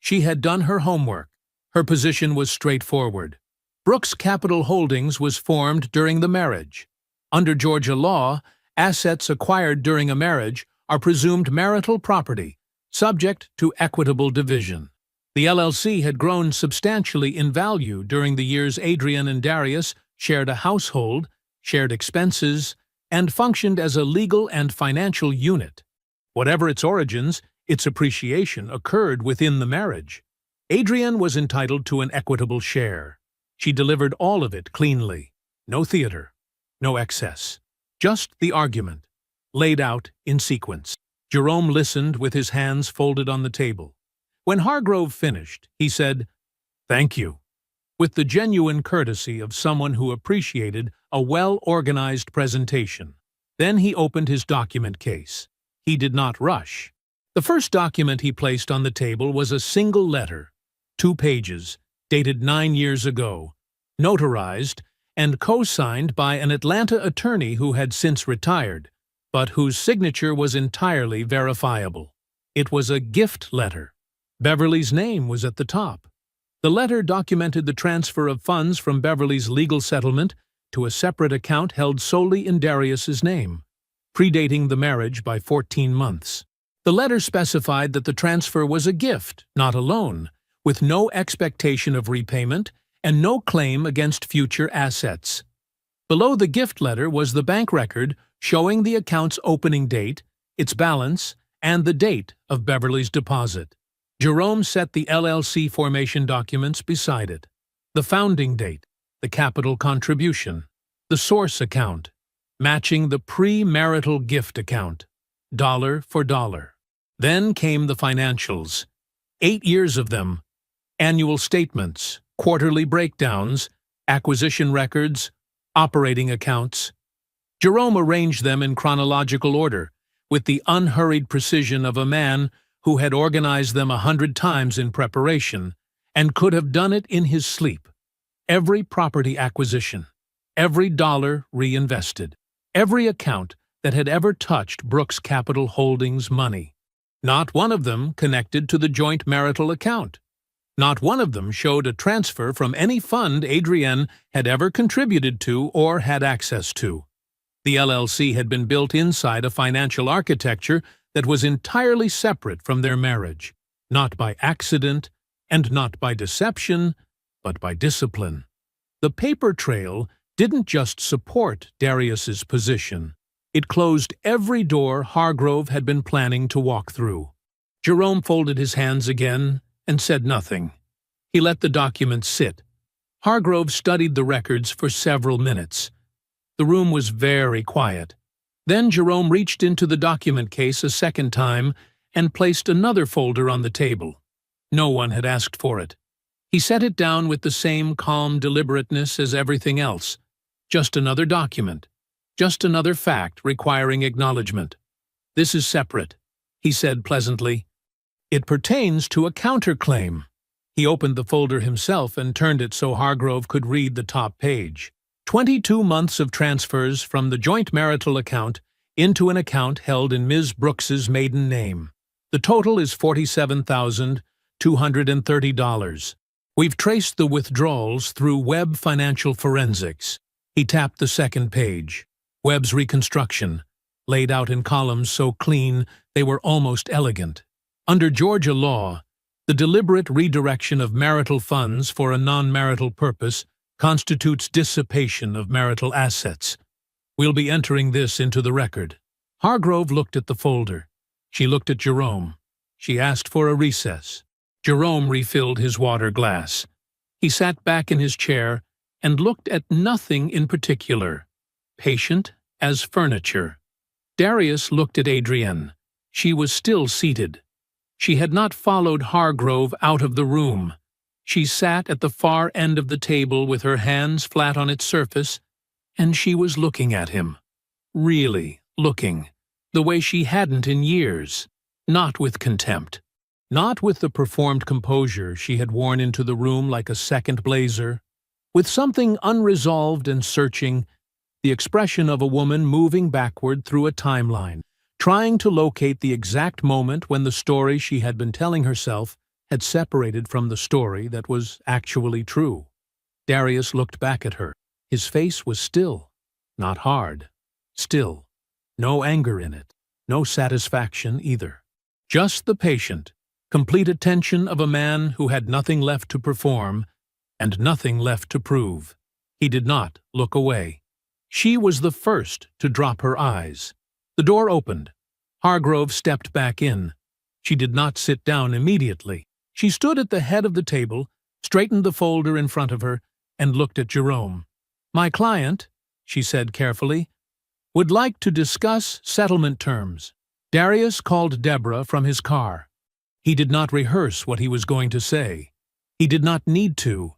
She had done her homework. Her position was straightforward. Brooks Capital Holdings was formed during the marriage. Under Georgia law, assets acquired during a marriage are presumed marital property, subject to equitable division. The LLC had grown substantially in value during the years Adrian and Darius shared a household, shared expenses, and functioned as a legal and financial unit. Whatever its origins, its appreciation occurred within the marriage. Adrian was entitled to an equitable share. She delivered all of it cleanly. No theater, no excess. Just the argument, laid out in sequence. Jerome listened with his hands folded on the table. When Hargrove finished, he said, "Thank you," with the genuine courtesy of someone who appreciated a well-organized presentation. Then he opened his document case. He did not rush. The first document he placed on the table was a single letter, 2 pages, dated 9 years ago, notarized and co-signed by an Atlanta attorney who had since retired, but whose signature was entirely verifiable. It was a gift letter. Beverly's name was at the top. The letter documented the transfer of funds from Beverly's legal settlement to a separate account held solely in Darius's name, predating the marriage by 14 months. The letter specified that the transfer was a gift, not a loan, with no expectation of repayment and no claim against future assets. Below the gift letter was the bank record showing the account's opening date, its balance, and the date of Beverly's deposit. Jerome set the LLC formation documents beside it. The founding date, the capital contribution, the source account, matching the pre-marital gift account, dollar for dollar. Then came the financials, 8 years of them, annual statements, quarterly breakdowns, acquisition records, operating accounts. Jerome arranged them in chronological order, with the unhurried precision of a man who had organized them 100 times in preparation and could have done it in his sleep. Every property acquisition, every dollar reinvested, every account that had ever touched Brooks Capital Holdings money. Not one of them connected to the joint marital account. Not one of them showed a transfer from any fund Adrienne had ever contributed to or had access to. The LLC had been built inside a financial architecture that was entirely separate from their marriage, not by accident and not by deception, but by discipline. The paper trail didn't just support Darius's position. It closed every door Hargrove had been planning to walk through. Jerome folded his hands again and said nothing. He let the documents sit. Hargrove studied the records for several minutes. The room was very quiet. Then Jerome reached into the document case a second time and placed another folder on the table. No one had asked for it. He set it down with the same calm deliberateness as everything else. Just another document. Just another fact requiring acknowledgement. "This is separate," he said pleasantly. It pertains to a counterclaim. He opened the folder himself and turned it so Hargrove could read the top page. 22 months of transfers from the joint marital account into an account held in Ms. Brooks's maiden name. The total is $47,230. We've traced the withdrawals through Webb Financial Forensics. He tapped the second page. Webb's reconstruction, laid out in columns so clean they were almost elegant. Under Georgia law, the deliberate redirection of marital funds for a non-marital purpose constitutes dissipation of marital assets. We'll be entering this into the record. Hargrove looked at the folder. She looked at Jerome. She asked for a recess. Jerome refilled his water glass. He sat back in his chair and looked at nothing in particular, patient as furniture. Darius looked at Adrienne. She was still seated. She had not followed Hargrove out of the room. She sat at the far end of the table with her hands flat on its surface, and she was looking at him. Really looking, the way she hadn't in years, not with contempt. Not with the performed composure she had worn into the room like a second blazer. With something unresolved and searching, the expression of a woman moving backward through a timeline, trying to locate the exact moment when the story she had been telling herself had separated from the story that was actually true. Darius looked back at her. His face was still, not hard, still. No anger in it, no satisfaction either. Just the patient, complete attention of a man who had nothing left to perform and nothing left to prove. He did not look away. She was the first to drop her eyes. The door opened. Hargrove stepped back in. She did not sit down immediately. She stood at the head of the table, straightened the folder in front of her, and looked at Jerome. "My client," she said carefully, "would like to discuss settlement terms." Darius called Deborah from his car. He did not rehearse what he was going to say. He did not need to.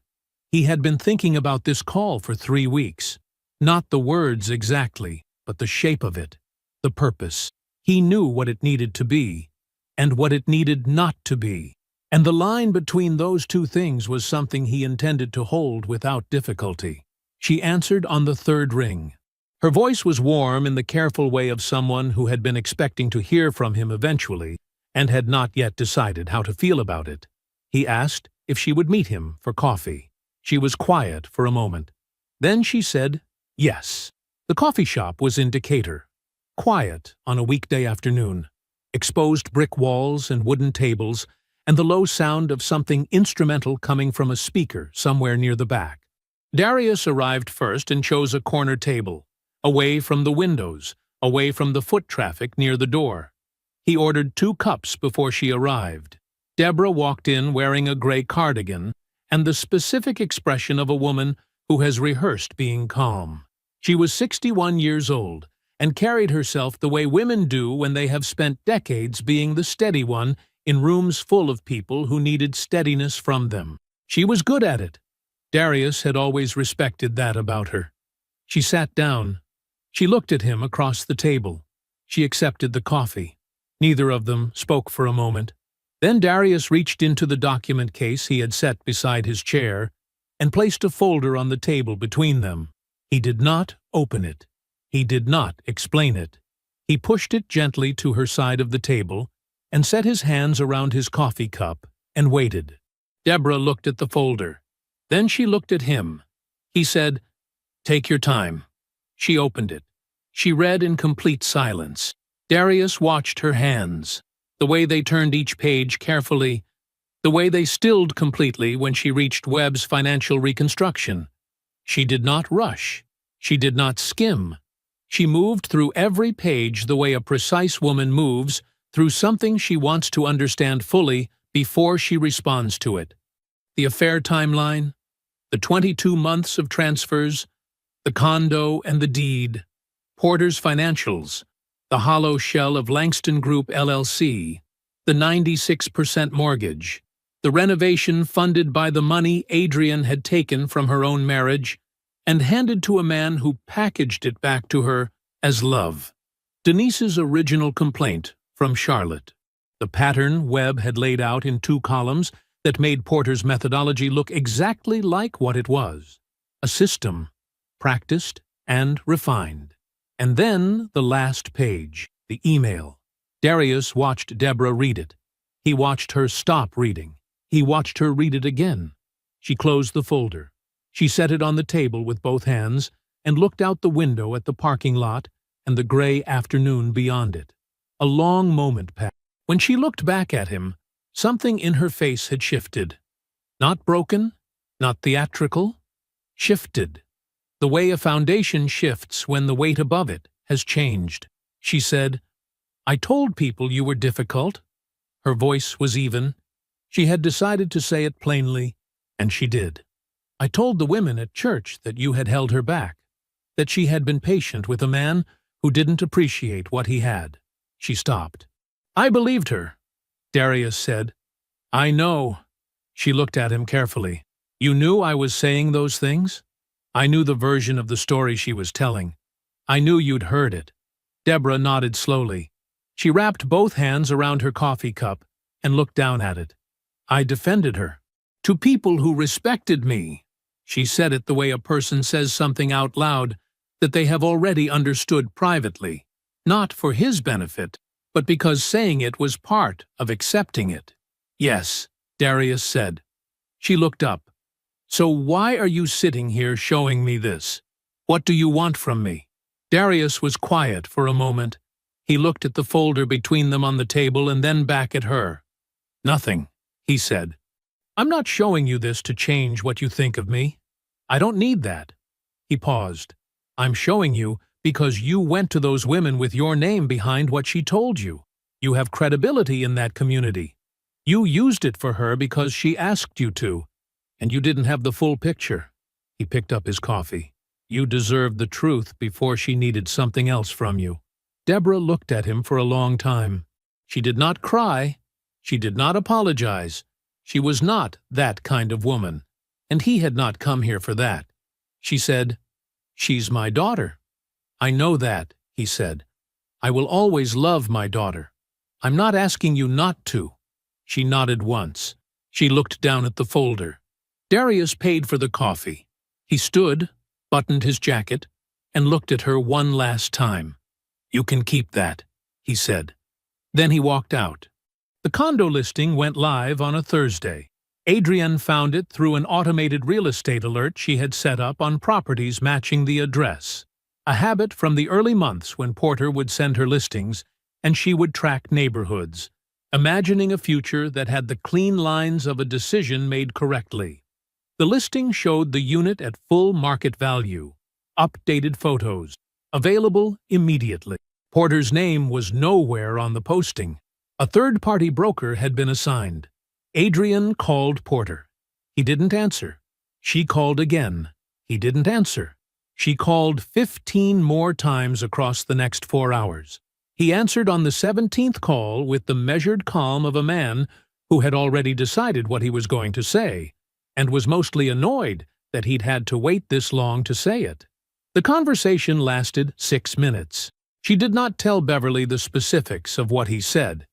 He had been thinking about this call for 3 weeks. Not the words exactly, but the shape of it, the purpose. He knew what it needed to be, and what it needed not to be. And the line between those two things was something he intended to hold without difficulty. She answered on the third ring. Her voice was warm in the careful way of someone who had been expecting to hear from him eventually, and had not yet decided how to feel about it. He asked if she would meet him for coffee. She was quiet for a moment. Then she said yes. The coffee shop was in Decatur. Quiet on a weekday afternoon. Exposed brick walls and wooden tables, and the low sound of something instrumental coming from a speaker somewhere near the back. Darius arrived first and chose a corner table, away from the windows, away from the foot traffic near the door. He ordered 2 cups before she arrived. Deborah walked in wearing a gray cardigan and the specific expression of a woman who has rehearsed being calm. She was 61 years old and carried herself the way women do when they have spent decades being the steady one in rooms full of people who needed steadiness from them. She was good at it. Darius had always respected that about her. She sat down. She looked at him across the table. She accepted the coffee. Neither of them spoke for a moment. Then Darius reached into the document case he had set beside his chair and placed a folder on the table between them. He did not open it. He did not explain it. He pushed it gently to her side of the table and set his hands around his coffee cup and waited. Deborah looked at the folder. Then she looked at him. He said, "Take your time." She opened it. She read in complete silence. Darius watched her hands, the way they turned each page carefully, the way they stilled completely when she reached Webb's financial reconstruction. She did not rush. She did not skim. She moved through every page the way a precise woman moves through something she wants to understand fully before she responds to it. The affair timeline, the 22 months of transfers, the condo and the deed, Porter's financials, the hollow shell of Langston Group LLC, the 96% mortgage, the renovation funded by the money Adrienne had taken from her own marriage and handed to a man who packaged it back to her as love. Denise's original complaint from Charlotte. The pattern Webb had laid out in 2 columns that made Porter's methodology look exactly like what it was: a system, practiced and refined. And then the last page, the email. Darius watched Deborah read it. He watched her stop reading. He watched her read it again. She closed the folder. She set it on the table with both hands and looked out the window at the parking lot and the gray afternoon beyond it. A long moment passed. When she looked back at him, something in her face had shifted. Not broken, not theatrical, shifted. The way a foundation shifts when the weight above it has changed. She said, "I told people you were difficult." Her voice was even. She had decided to say it plainly, and she did. "I told the women at church that you had held her back, that she had been patient with a man who didn't appreciate what he had." She stopped. "I believed her," Darius said. "I know." She looked at him carefully. "You knew I was saying those things?" "I knew the version of the story she was telling. I knew you'd heard it." Deborah nodded slowly. She wrapped both hands around her coffee cup and looked down at it. "I defended her. To people who respected me." She said it the way a person says something out loud that they have already understood privately, not for his benefit, but because saying it was part of accepting it. "Yes," Darius said. She looked up. "So why are you sitting here showing me this? What do you want from me?" Darius was quiet for a moment. He looked at the folder between them on the table and then back at her. "Nothing," he said. "I'm not showing you this to change what you think of me. I don't need that." He paused. "I'm showing you because you went to those women with your name behind what she told you. You have credibility in that community. You used it for her because she asked you to, and you didn't have the full picture." He picked up his coffee. "You deserved the truth before she needed something else from you." Deborah looked at him for a long time. She did not cry. She did not apologize. She was not that kind of woman, and he had not come here for that. She said, "She's my daughter." "I know that," he said. "I will always love my daughter. I'm not asking you not to." She nodded once. She looked down at the folder. Darius paid for the coffee. He stood, buttoned his jacket, and looked at her one last time. "You can keep that," he said. Then he walked out. The condo listing went live on a Thursday. Adrienne found it through an automated real estate alert she had set up on properties matching the address, a habit from the early months when Porter would send her listings and she would track neighborhoods, imagining a future that had the clean lines of a decision made correctly. The listing showed the unit at full market value, updated photos, available immediately. Porter's name was nowhere on the posting. A third-party broker had been assigned. Adrienne called Porter. He didn't answer. She called again. He didn't answer. She called 15 more times across the next 4 hours. He answered on the 17th call with the measured calm of a man who had already decided what he was going to say, and was mostly annoyed that he'd had to wait this long to say it. The conversation lasted 6 minutes. She did not tell Beverly the specifics of what he said,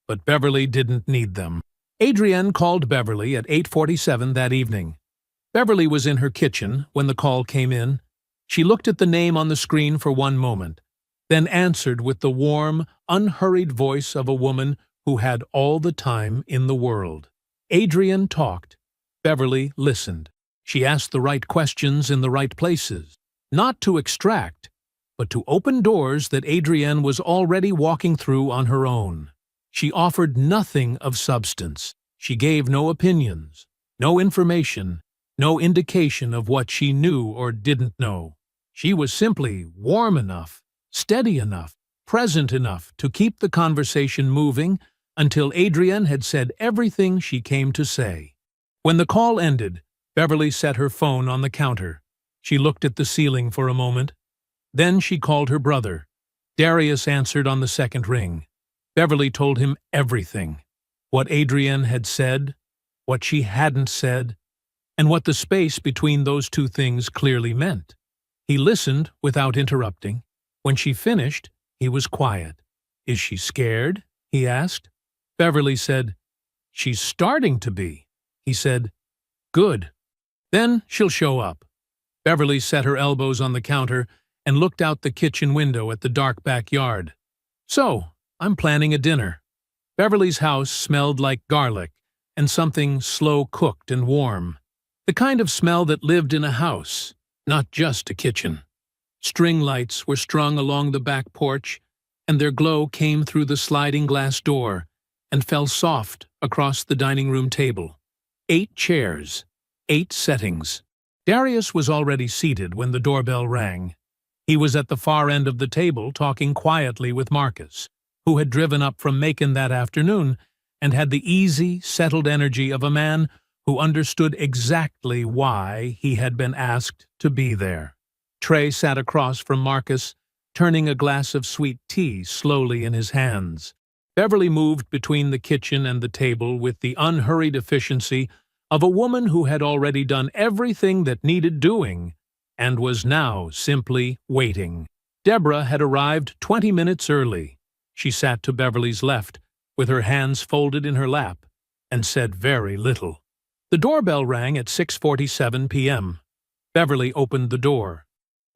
but Beverly didn't need them. Adrienne called Beverly at 8:47 that evening. Beverly was in her kitchen when the call came in. She looked at the name on the screen for one moment, then answered with the warm, unhurried voice of a woman who had all the time in the world. Adrienne talked. Beverly listened. She asked the right questions in the right places, not to extract, but to open doors that Adrienne was already walking through on her own. She offered nothing of substance. She gave no opinions, no information, no indication of what she knew or didn't know. She was simply warm enough, steady enough, present enough to keep the conversation moving until Adrienne had said everything she came to say. When the call ended, Beverly set her phone on the counter. She looked at the ceiling for a moment. Then she called her brother. Darius answered on the second ring. Beverly told him everything. What Adrienne had said, what she hadn't said, and what the space between those two things clearly meant. He listened without interrupting. When she finished, he was quiet. "Is she scared?" he asked. Beverly said, "She's starting to be." He said, "Good. Then she'll show up." Beverly set her elbows on the counter and looked out the kitchen window at the dark backyard. "So, I'm planning a dinner." Beverly's house smelled like garlic and something slow-cooked and warm. The kind of smell that lived in a house, not just a kitchen. String lights were strung along the back porch, and their glow came through the sliding glass door and fell soft across the dining room table. 8 chairs, 8 settings. Darius was already seated when the doorbell rang. He was at the far end of the table talking quietly with Marcus, who had driven up from Macon that afternoon and had the easy, settled energy of a man who understood exactly why he had been asked to be there. Trey sat across from Marcus, turning a glass of sweet tea slowly in his hands. Beverly moved between the kitchen and the table with the unhurried efficiency of a woman who had already done everything that needed doing and was now simply waiting. Deborah had arrived 20 minutes early. She sat to Beverly's left, with her hands folded in her lap, and said very little. The doorbell rang at 6:47 p.m. Beverly opened the door.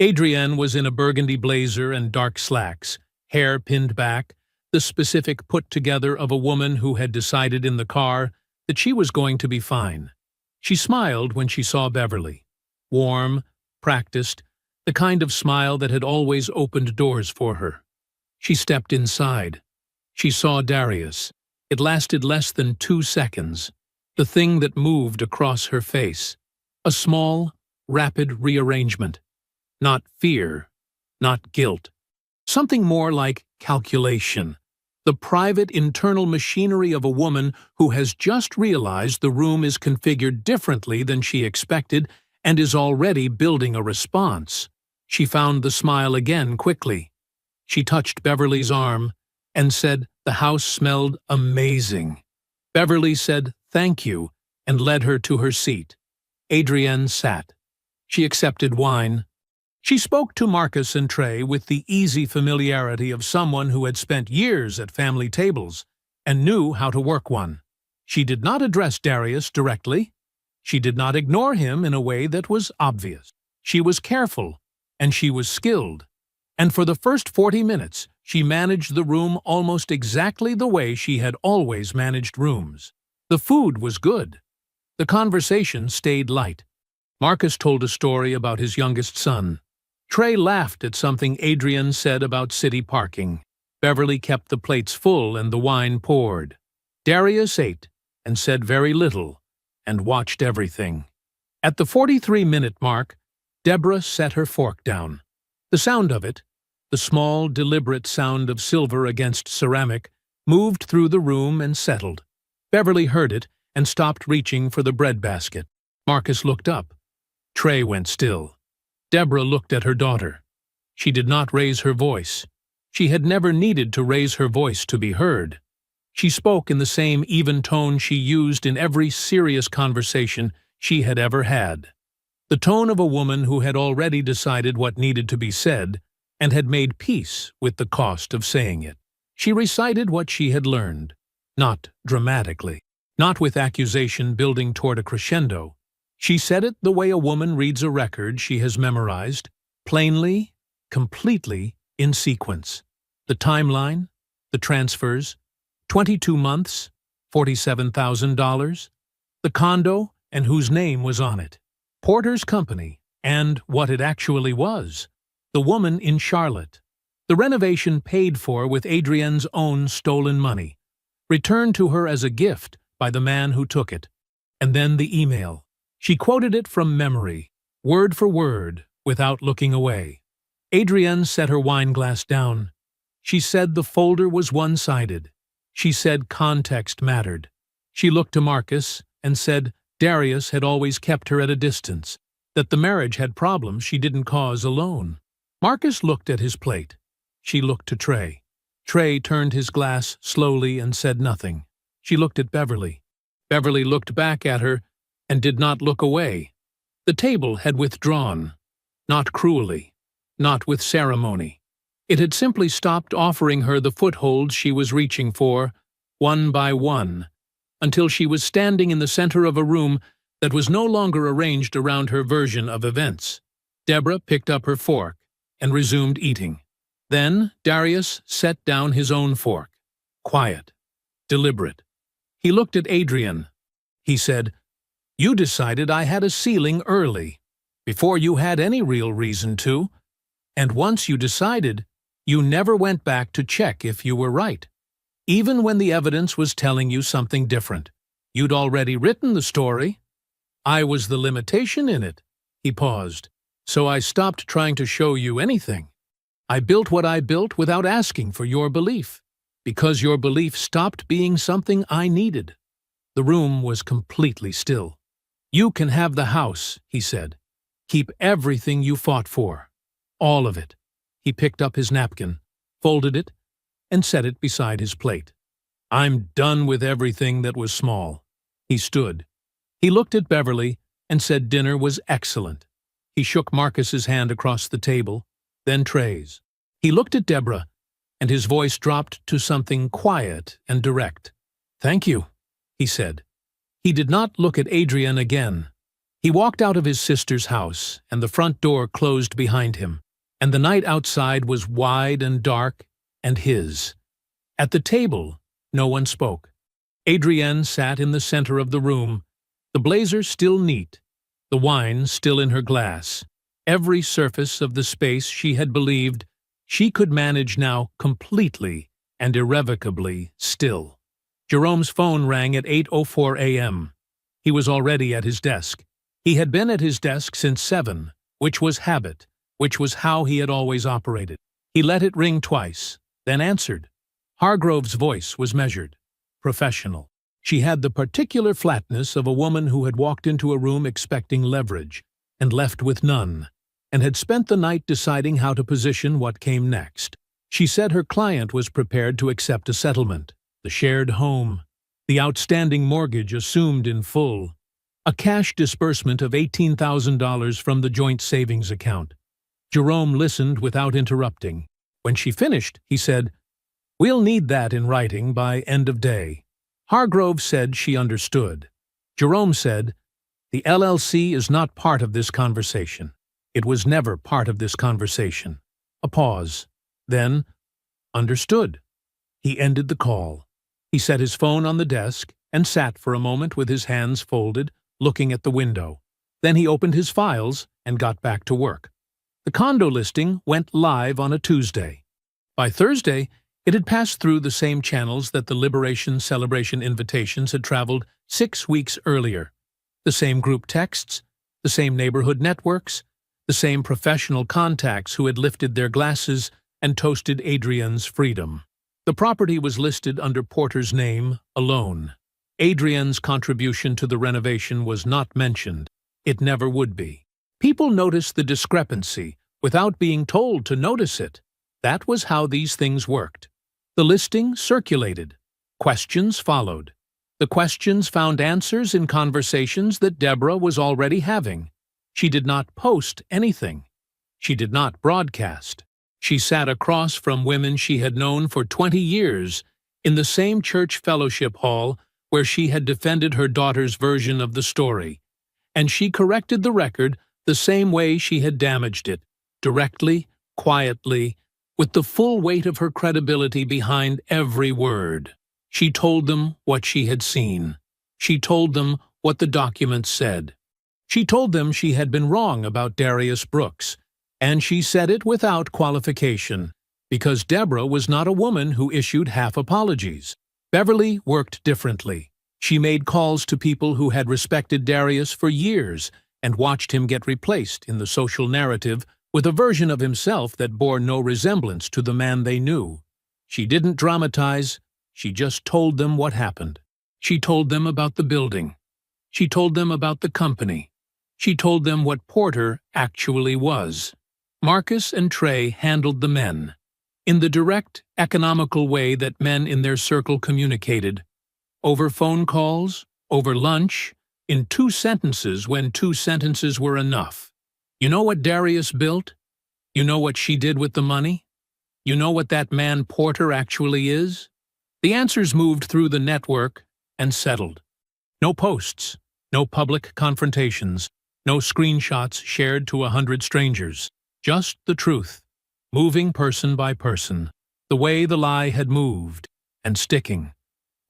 Adrienne was in a burgundy blazer and dark slacks, hair pinned back, the specific put-together of a woman who had decided in the car that she was going to be fine. She smiled when she saw Beverly. Warm, practiced, the kind of smile that had always opened doors for her. She stepped inside. She saw Darius. It lasted less than 2 seconds. The thing that moved across her face. A small, rapid rearrangement. Not fear, not guilt. Something more like calculation. The private internal machinery of a woman who has just realized the room is configured differently than she expected and is already building a response. She found the smile again quickly. She touched Beverly's arm and said the house smelled amazing. Beverly said thank you and led her to her seat. Adrienne sat. She accepted wine. She spoke to Marcus and Trey with the easy familiarity of someone who had spent years at family tables and knew how to work one. She did not address Darius directly. She did not ignore him in a way that was obvious. She was careful, and she was skilled. And for the first 40 minutes, she managed the room almost exactly the way she had always managed rooms. The food was good. The conversation stayed light. Marcus told a story about his youngest son. Trey laughed at something Adrienne said about city parking. Beverly kept the plates full and the wine poured. Darius ate and said very little and watched everything. At the 43-minute mark, Deborah set her fork down. The sound of it, the small, deliberate sound of silver against ceramic, moved through the room and settled. Beverly heard it and stopped reaching for the breadbasket. Marcus looked up. Trey went still. Deborah looked at her daughter. She did not raise her voice. She had never needed to raise her voice to be heard. She spoke in the same even tone she used in every serious conversation she had ever had. The tone of a woman who had already decided what needed to be said and had made peace with the cost of saying it. She recited what she had learned, not dramatically, not with accusation building toward a crescendo. She said it the way a woman reads a record she has memorized, plainly, completely, in sequence. The timeline, the transfers, 22 months, $47,000, the condo and whose name was on it, Porter's company, and what it actually was, the woman in Charlotte, the renovation paid for with Adrienne's own stolen money, returned to her as a gift by the man who took it, and then the email. She quoted it from memory, word for word, without looking away. Adrienne set her wine glass down. She said the folder was one-sided. She said context mattered. She looked to Marcus and said Darius had always kept her at a distance, that the marriage had problems she didn't cause alone. Marcus looked at his plate. She looked to Trey. Trey turned his glass slowly and said nothing. She looked at Beverly. Beverly looked back at her and did not look away. The table had withdrawn, not cruelly, not with ceremony. It had simply stopped offering her the foothold she was reaching for, one by one, until she was standing in the center of a room that was no longer arranged around her version of events. Deborah picked up her fork and resumed eating. Then Darius set down his own fork. Quiet. Deliberate. He looked at Adrian. He said, "You decided I had a ceiling early, before you had any real reason to. And once you decided, you never went back to check if you were right. Even when the evidence was telling you something different. You'd already written the story. I was the limitation in it." He paused. "So I stopped trying to show you anything. I built what I built without asking for your belief, because your belief stopped being something I needed." The room was completely still. "You can have the house," he said. "Keep everything you fought for. All of it." He picked up his napkin, folded it, and set it beside his plate. "I'm done with everything that was small." He stood. He looked at Beverly and said dinner was excellent. He shook Marcus's hand across the table, then Trey's. He looked at Deborah, and his voice dropped to something quiet and direct. "Thank you," he said. He did not look at Adrian again. He walked out of his sister's house, and the front door closed behind him, and the night outside was wide and dark and his. At the table, no one spoke. Adrienne sat in the center of the room, the blazer still neat, the wine still in her glass. Every surface of the space she had believed she could manage now completely and irrevocably still. Jerome's phone rang at 8:04 a.m. He was already at his desk. He had been at his desk since 7, which was habit, which was how he had always operated. He let it ring twice, then answered. Hargrove's voice was measured, professional. She had the particular flatness of a woman who had walked into a room expecting leverage and left with none, and had spent the night deciding how to position what came next. She said her client was prepared to accept a settlement, the shared home, the outstanding mortgage assumed in full, a cash disbursement of $18,000 from the joint savings account. Jerome listened without interrupting. When she finished, he said, "We'll need that in writing by end of day." Hargrove said she understood. Jerome said, "The LLC is not part of this conversation. It was never part of this conversation." A pause. Then, "Understood." He ended the call. He set his phone on the desk and sat for a moment with his hands folded, looking at the window. Then he opened his files and got back to work. The condo listing went live on a Tuesday. By Thursday, it had passed through the same channels that the Liberation Celebration invitations had traveled 6 weeks earlier. The same group texts, the same neighborhood networks, the same professional contacts who had lifted their glasses and toasted Adrian's freedom. The property was listed under Porter's name alone. Adrian's contribution to the renovation was not mentioned. It never would be. People noticed the discrepancy without being told to notice it. That was how these things worked. The listing circulated. Questions followed. The questions found answers in conversations that Deborah was already having. She did not post anything. She did not broadcast. She sat across from women she had known for 20 years in the same church fellowship hall where she had defended her daughter's version of the story, and she corrected the record the same way she had damaged it, directly, quietly, with the full weight of her credibility behind every word. She told them what she had seen. She told them what the documents said. She told them she had been wrong about Darius Brooks, and she said it without qualification, because Deborah was not a woman who issued half apologies. Beverly worked differently. She made calls to people who had respected Darius for years and watched him get replaced in the social narrative with a version of himself that bore no resemblance to the man they knew. She didn't dramatize, she just told them what happened. She told them about the building. She told them about the company. She told them what Porter actually was. Marcus and Trey handled the men in the direct, economical way that men in their circle communicated. Over phone calls, over lunch, in 2 sentences when 2 sentences were enough. You know what Darius built? You know what she did with the money? You know what that man Porter actually is? The answers moved through the network and settled. No posts, no public confrontations, no screenshots shared to 100 strangers. Just the truth, moving person by person, the way the lie had moved, and sticking.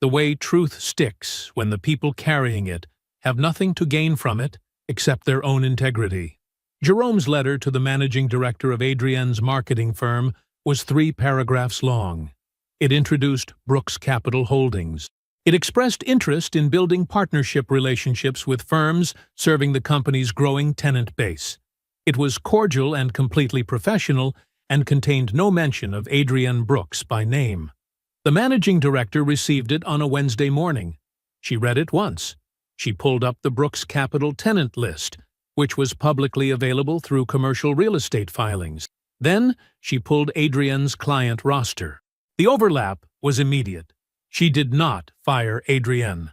The way truth sticks when the people carrying it have nothing to gain from it except their own integrity. Jerome's letter to the managing director of Adrienne's marketing firm was 3 paragraphs long. It introduced Brooks Capital Holdings. It expressed interest in building partnership relationships with firms serving the company's growing tenant base. It was cordial and completely professional and contained no mention of Adrienne Brooks by name. The managing director received it on a Wednesday morning. She read it once. She pulled up the Brooks Capital tenant list, which was publicly available through commercial real estate filings. Then she pulled Adrienne's client roster. The overlap was immediate. She did not fire Adrienne.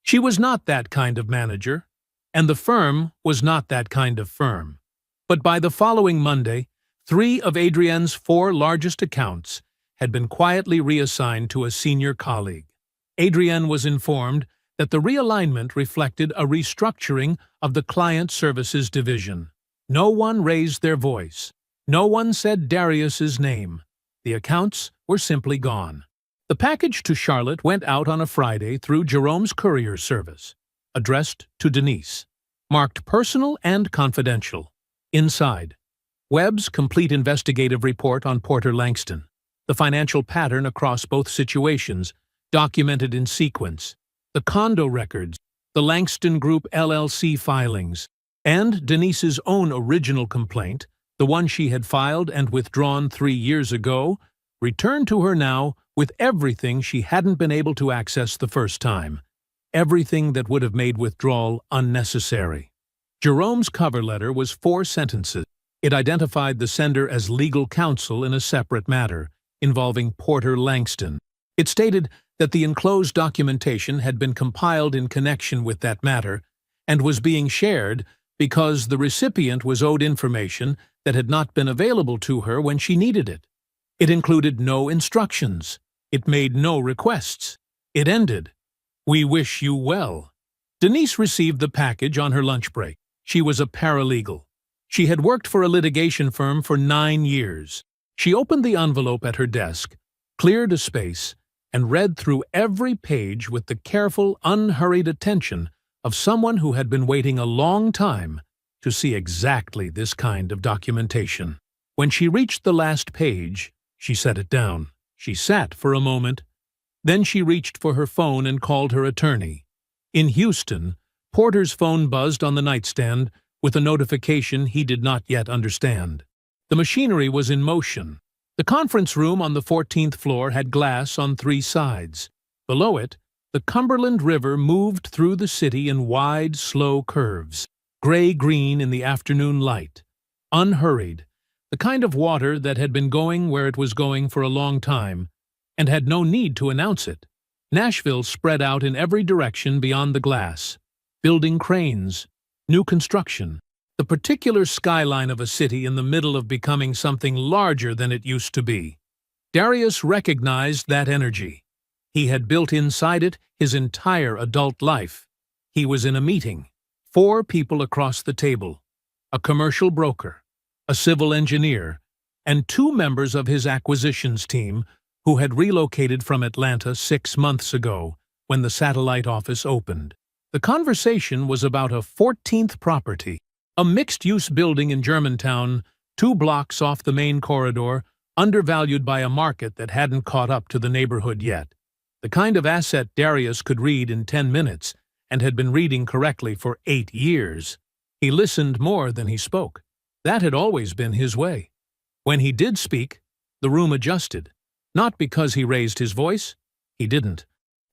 She was not that kind of manager, and the firm was not that kind of firm. But by the following Monday, 3 of Adrienne's 4 largest accounts had been quietly reassigned to a senior colleague. Adrienne was informed that the realignment reflected a restructuring of the client services division. No one raised their voice. No one said Darius's name. The accounts were simply gone. The package to Charlotte went out on a Friday through Jerome's courier service, addressed to Denise, marked personal and confidential. Inside, Webb's complete investigative report on Porter Langston, the financial pattern across both situations, documented in sequence, the condo records, the Langston Group LLC filings, and Denise's own original complaint, the one she had filed and withdrawn 3 years ago, returned to her now with everything she hadn't been able to access the first time, everything that would have made withdrawal unnecessary. Jerome's cover letter was 4 sentences. It identified the sender as legal counsel in a separate matter involving Porter Langston. It stated that the enclosed documentation had been compiled in connection with that matter and was being shared because the recipient was owed information that had not been available to her when she needed it. It included no instructions. It made no requests. It ended, "We wish you well." Denise received the package on her lunch break. She was a paralegal. She had worked for a litigation firm for 9 years. She opened the envelope at her desk, cleared a space, and read through every page with the careful, unhurried attention of someone who had been waiting a long time to see exactly this kind of documentation. When she reached the last page, she set it down. She sat for a moment. Then she reached for her phone and called her attorney. In Houston, Porter's phone buzzed on the nightstand with a notification he did not yet understand. The machinery was in motion. The conference room on the 14th floor had glass on 3 sides. Below it, the Cumberland River moved through the city in wide, slow curves, gray-green in the afternoon light, unhurried, the kind of water that had been going where it was going for a long time and had no need to announce it. Nashville spread out in every direction beyond the glass, building cranes, new construction, the particular skyline of a city in the middle of becoming something larger than it used to be. Darius recognized that energy. He had built inside it his entire adult life. He was in a meeting, 4 people across the table, a commercial broker, a civil engineer, and 2 members of his acquisitions team who had relocated from Atlanta 6 months ago when the satellite office opened. The conversation was about a 14th property, a mixed-use building in Germantown, 2 blocks off the main corridor, undervalued by a market that hadn't caught up to the neighborhood yet. The kind of asset Darius could read in 10 minutes and had been reading correctly for 8 years. He listened more than he spoke. That had always been his way. When he did speak, the room adjusted. Not because he raised his voice, he didn't,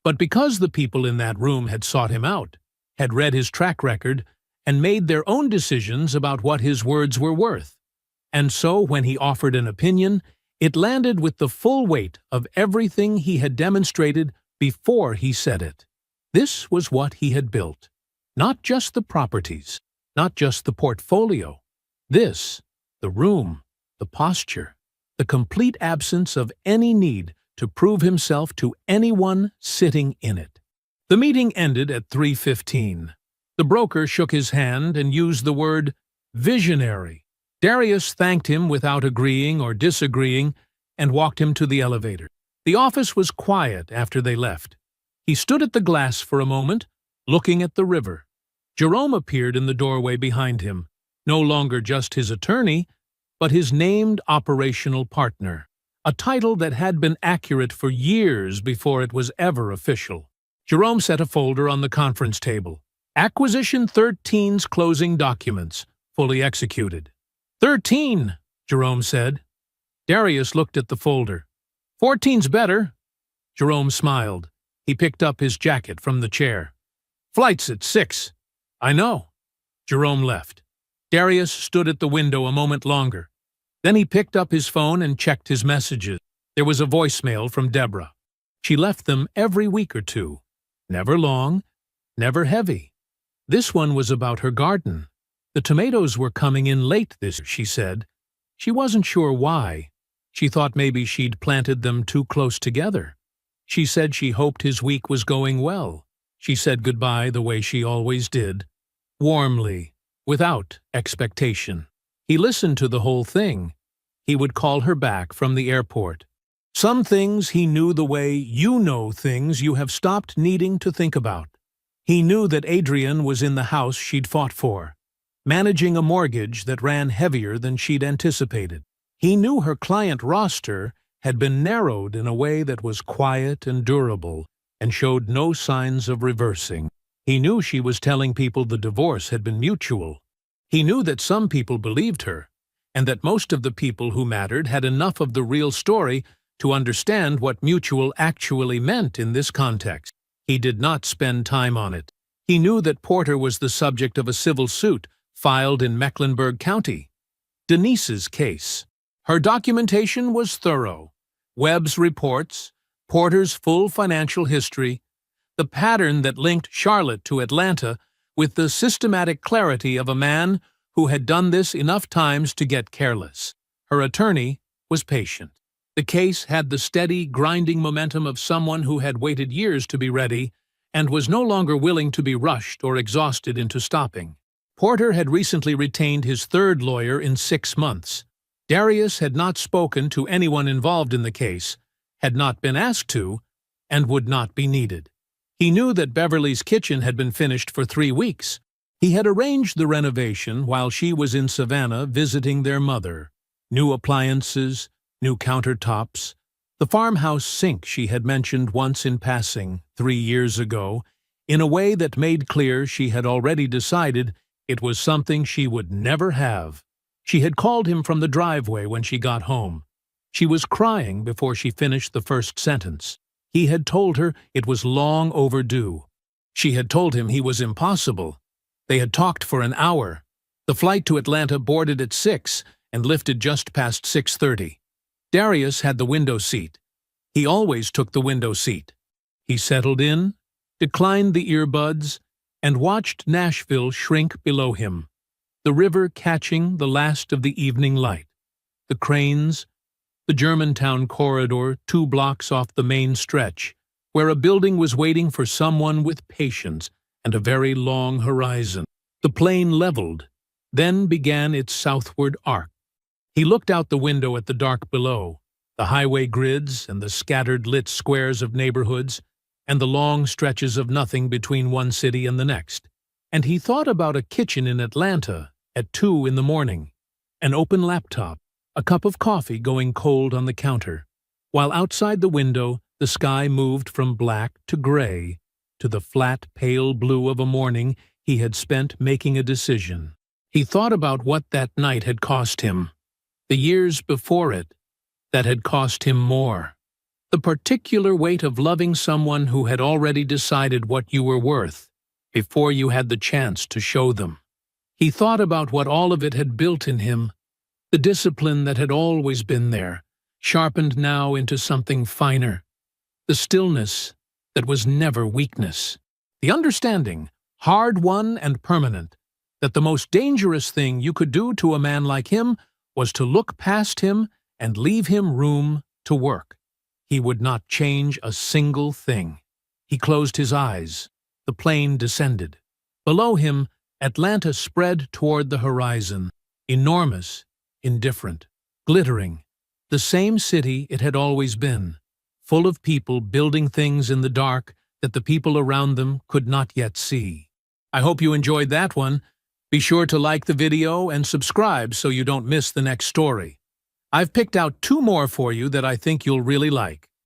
but because the people in that room had sought him out, had read his track record, and made their own decisions about what his words were worth. And so when he offered an opinion, it landed with the full weight of everything he had demonstrated before he said it. This was what he had built. Not just the properties, not just the portfolio. This, the room, the posture, the complete absence of any need to prove himself to anyone sitting in it. The meeting ended at 3:15. The broker shook his hand and used the word visionary. Darius thanked him without agreeing or disagreeing and walked him to the elevator. The office was quiet after they left. He stood at the glass for a moment, looking at the river. Jerome appeared in the doorway behind him, no longer just his attorney, but his named operational partner, a title that had been accurate for years before it was ever official. Jerome set a folder on the conference table. Acquisition 13's closing documents, fully executed. 13, Jerome said. Darius looked at the folder. 14's better. Jerome smiled. He picked up his jacket from the chair. Flight's at 6. I know. Jerome left. Darius stood at the window a moment longer. Then he picked up his phone and checked his messages. There was a voicemail from Deborah. She left them every week or two. Never long, never heavy. This one was about her garden. The tomatoes were coming in late this year, she said. She wasn't sure why. She thought maybe she'd planted them too close together. She said she hoped his week was going well. She said goodbye the way she always did, warmly, without expectation. He listened to the whole thing. He would call her back from the airport. Some things he knew the way you know things you have stopped needing to think about. He knew that Adrian was in the house she'd fought for, managing a mortgage that ran heavier than she'd anticipated. He knew her client roster had been narrowed in a way that was quiet and durable and showed no signs of reversing. He knew she was telling people the divorce had been mutual. He knew that some people believed her, and that most of the people who mattered had enough of the real story to understand what mutual actually meant in this context. He did not spend time on it. He knew that Porter was the subject of a civil suit filed in Mecklenburg County. Denise's case. Her documentation was thorough. Webb's reports, Porter's full financial history, the pattern that linked Charlotte to Atlanta with the systematic clarity of a man who had done this enough times to get careless. Her attorney was patient. The case had the steady, grinding momentum of someone who had waited years to be ready and was no longer willing to be rushed or exhausted into stopping. Porter had recently retained his third lawyer in 6 months. Darius had not spoken to anyone involved in the case, had not been asked to, and would not be needed. He knew that Beverly's kitchen had been finished for 3 weeks. He had arranged the renovation while she was in Savannah visiting their mother. New appliances, new countertops, the farmhouse sink she had mentioned once in passing 3 years ago, in a way that made clear she had already decided it was something she would never have. She had called him from the driveway when she got home. She was crying before she finished the first sentence. He had told her it was long overdue. She had told him he was impossible. They had talked for an hour. The flight to Atlanta boarded at 6 and lifted just past 6:30. Darius had the window seat. He always took the window seat. He settled in, declined the earbuds, and watched Nashville shrink below him, the river catching the last of the evening light, the cranes, the Germantown corridor 2 blocks off the main stretch, where a building was waiting for someone with patience and a very long horizon. The plane leveled, then began its southward arc. He looked out the window at the dark below, the highway grids and the scattered lit squares of neighborhoods, and the long stretches of nothing between one city and the next. And he thought about a kitchen in Atlanta at 2 in the morning, an open laptop, a cup of coffee going cold on the counter, while outside the window the sky moved from black to gray to the flat, pale blue of a morning he had spent making a decision. He thought about what that night had cost him, the years before it that had cost him more, the particular weight of loving someone who had already decided what you were worth before you had the chance to show them. He thought about what all of it had built in him, the discipline that had always been there, sharpened now into something finer, the stillness that was never weakness, the understanding, hard-won and permanent, that the most dangerous thing you could do to a man like him was to look past him and leave him room to work. He would not change a single thing. He closed his eyes. The plane descended. Below him, Atlanta spread toward the horizon, enormous, indifferent, glittering. The same city it had always been, full of people building things in the dark that the people around them could not yet see. I hope you enjoyed that one. Be sure to like the video and subscribe so you don't miss the next story. I've picked out 2 more for you that I think you'll really like.